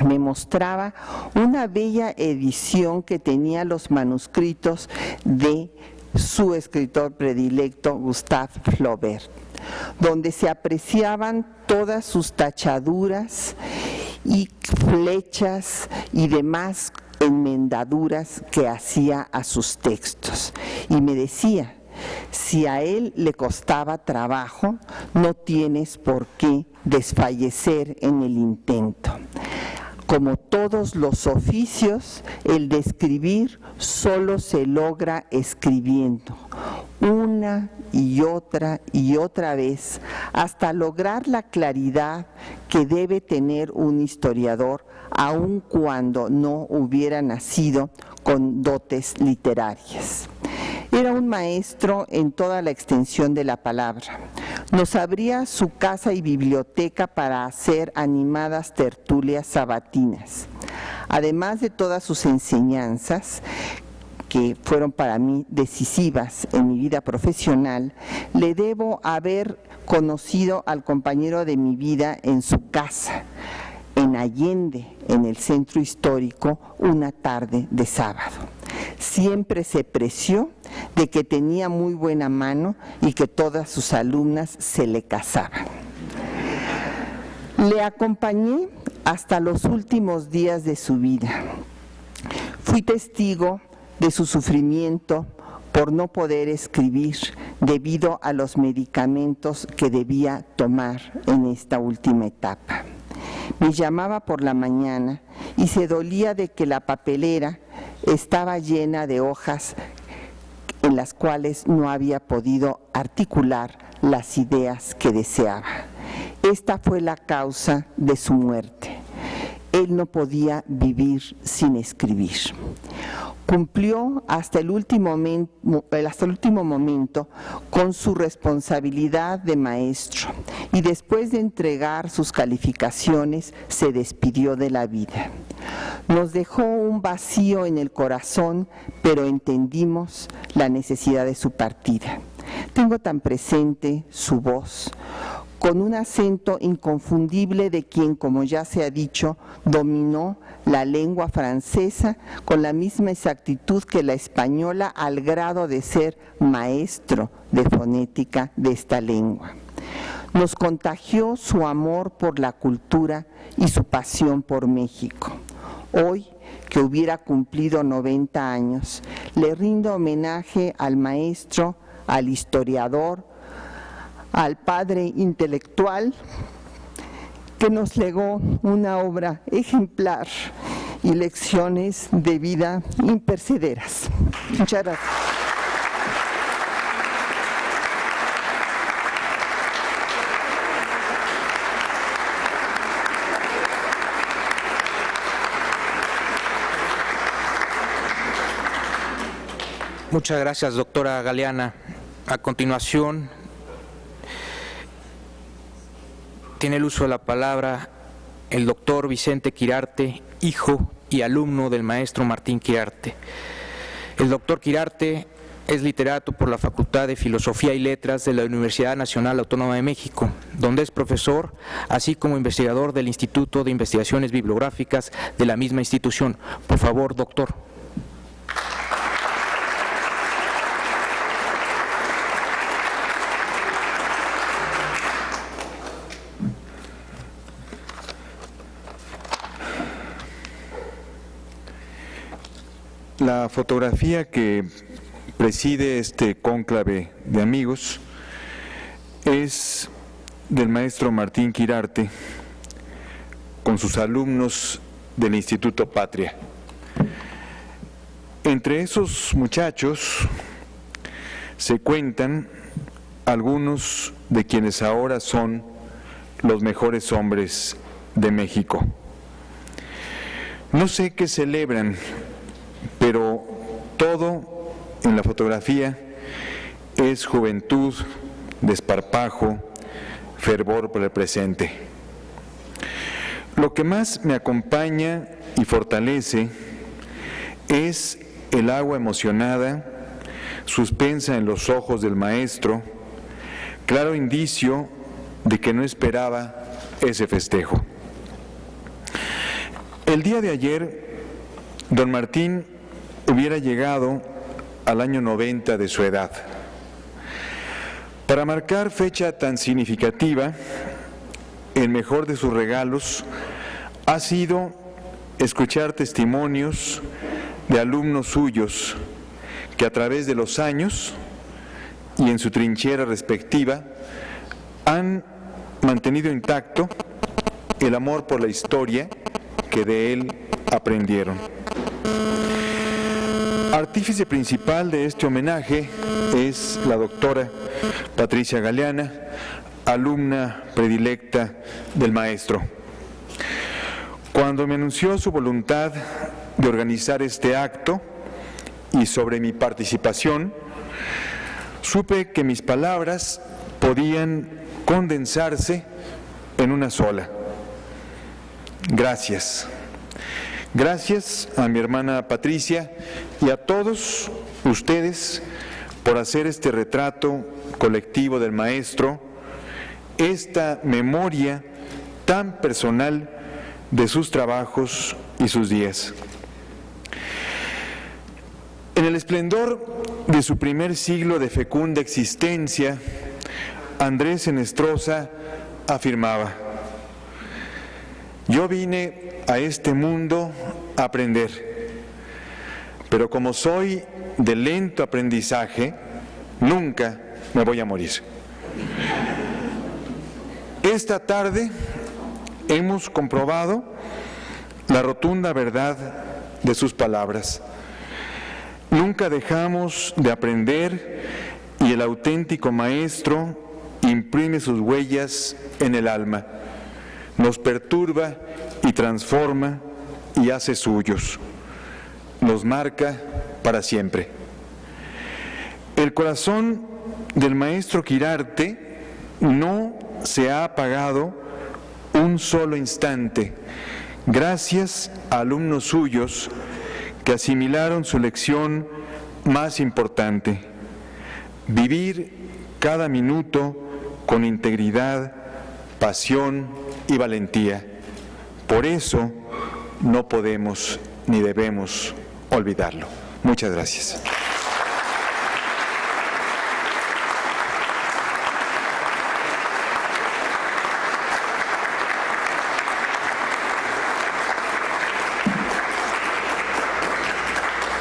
me mostraba una bella edición que tenía los manuscritos de su escritor predilecto, Gustave Flaubert, donde se apreciaban todas sus tachaduras y flechas y demás enmendaduras que hacía a sus textos. Y me decía, si a él le costaba trabajo, no tienes por qué desfallecer en el intento. Como todos los oficios, el de escribir solo se logra escribiendo, una y otra vez, hasta lograr la claridad que debe tener un historiador, aun cuando no hubiera nacido con dotes literarias. Era un maestro en toda la extensión de la palabra. Nos abría su casa y biblioteca para hacer animadas tertulias sabatinas. Además de todas sus enseñanzas, que fueron para mí decisivas en mi vida profesional, le debo haber conocido al compañero de mi vida en su casa, en Allende, en el centro histórico, una tarde de sábado. Siempre se preció de que tenía muy buena mano y que todas sus alumnas se le casaban. Le acompañé hasta los últimos días de su vida. Fui testigo de su sufrimiento por no poder escribir debido a los medicamentos que debía tomar en esta última etapa. Me llamaba por la mañana y se dolía de que la papelera estaba llena de hojas en las cuales no había podido articular las ideas que deseaba. Esta fue la causa de su muerte. Él no podía vivir sin escribir. Cumplió hasta el último momento con su responsabilidad de maestro y después de entregar sus calificaciones se despidió de la vida. Nos dejó un vacío en el corazón, pero entendimos la necesidad de su partida. Tengo tan presente su voz, con un acento inconfundible de quien, como ya se ha dicho, dominó la lengua francesa con la misma exactitud que la española, al grado de ser maestro de fonética de esta lengua. Nos contagió su amor por la cultura y su pasión por México. Hoy, que hubiera cumplido 90 años, le rindo homenaje al maestro, al historiador, al padre intelectual que nos legó una obra ejemplar y lecciones de vida imperecederas. Muchas gracias. Muchas gracias, doctora Galeana. A continuación, tiene el uso de la palabra el doctor Vicente Quirarte, hijo y alumno del maestro Martín Quirarte. El doctor Quirarte es literato por la Facultad de Filosofía y Letras de la Universidad Nacional Autónoma de México, donde es profesor, así como investigador del Instituto de Investigaciones Bibliográficas de la misma institución. Por favor, doctor. La fotografía que preside este cónclave de amigos es del maestro Martín Quirarte con sus alumnos del Instituto Patria. Entre esos muchachos se cuentan algunos de quienes ahora son los mejores hombres de México. No sé qué celebran, pero todo en la fotografía es juventud, desparpajo, fervor por el presente. Lo que más me acompaña y fortalece es el agua emocionada, suspensa en los ojos del maestro, claro indicio de que no esperaba ese festejo. El día de ayer, don Martín hubiera llegado al año 90 de su edad. Para marcar fecha tan significativa, el mejor de sus regalos ha sido escuchar testimonios de alumnos suyos que a través de los años y en su trinchera respectiva han mantenido intacto el amor por la historia que de él aprendieron. Artífice principal de este homenaje es la doctora Patricia Galeana, alumna predilecta del maestro. Cuando me anunció su voluntad de organizar este acto y sobre mi participación, supe que mis palabras podían condensarse en una sola. Gracias. Gracias a mi hermana Patricia y a todos ustedes por hacer este retrato colectivo del maestro, esta memoria tan personal de sus trabajos y sus días. En el esplendor de su primer siglo de fecunda existencia, Andrés Enestrosa afirmaba: yo vine a este mundo a aprender, pero como soy de lento aprendizaje, nunca me voy a morir. Esta tarde hemos comprobado la rotunda verdad de sus palabras. Nunca dejamos de aprender y el auténtico maestro imprime sus huellas en el alma, nos perturba y transforma y hace suyos, nos marca para siempre. El corazón del maestro Quirarte no se ha apagado un solo instante, gracias a alumnos suyos que asimilaron su lección más importante: vivir cada minuto con integridad, pasión y valentía. Por eso no podemos ni debemos olvidarlo. Muchas gracias.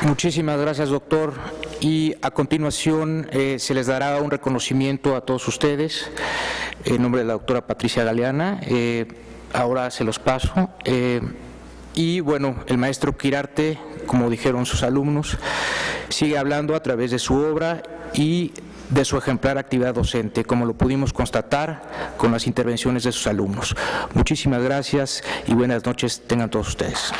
Muchísimas gracias, doctor. Y a continuación se les dará un reconocimiento a todos ustedes en nombre de la doctora Patricia Galeana. Ahora se los paso. Y bueno, el maestro Quirarte, como dijeron sus alumnos, sigue hablando a través de su obra y de su ejemplar actividad docente, como lo pudimos constatar con las intervenciones de sus alumnos. Muchísimas gracias y buenas noches tengan todos ustedes.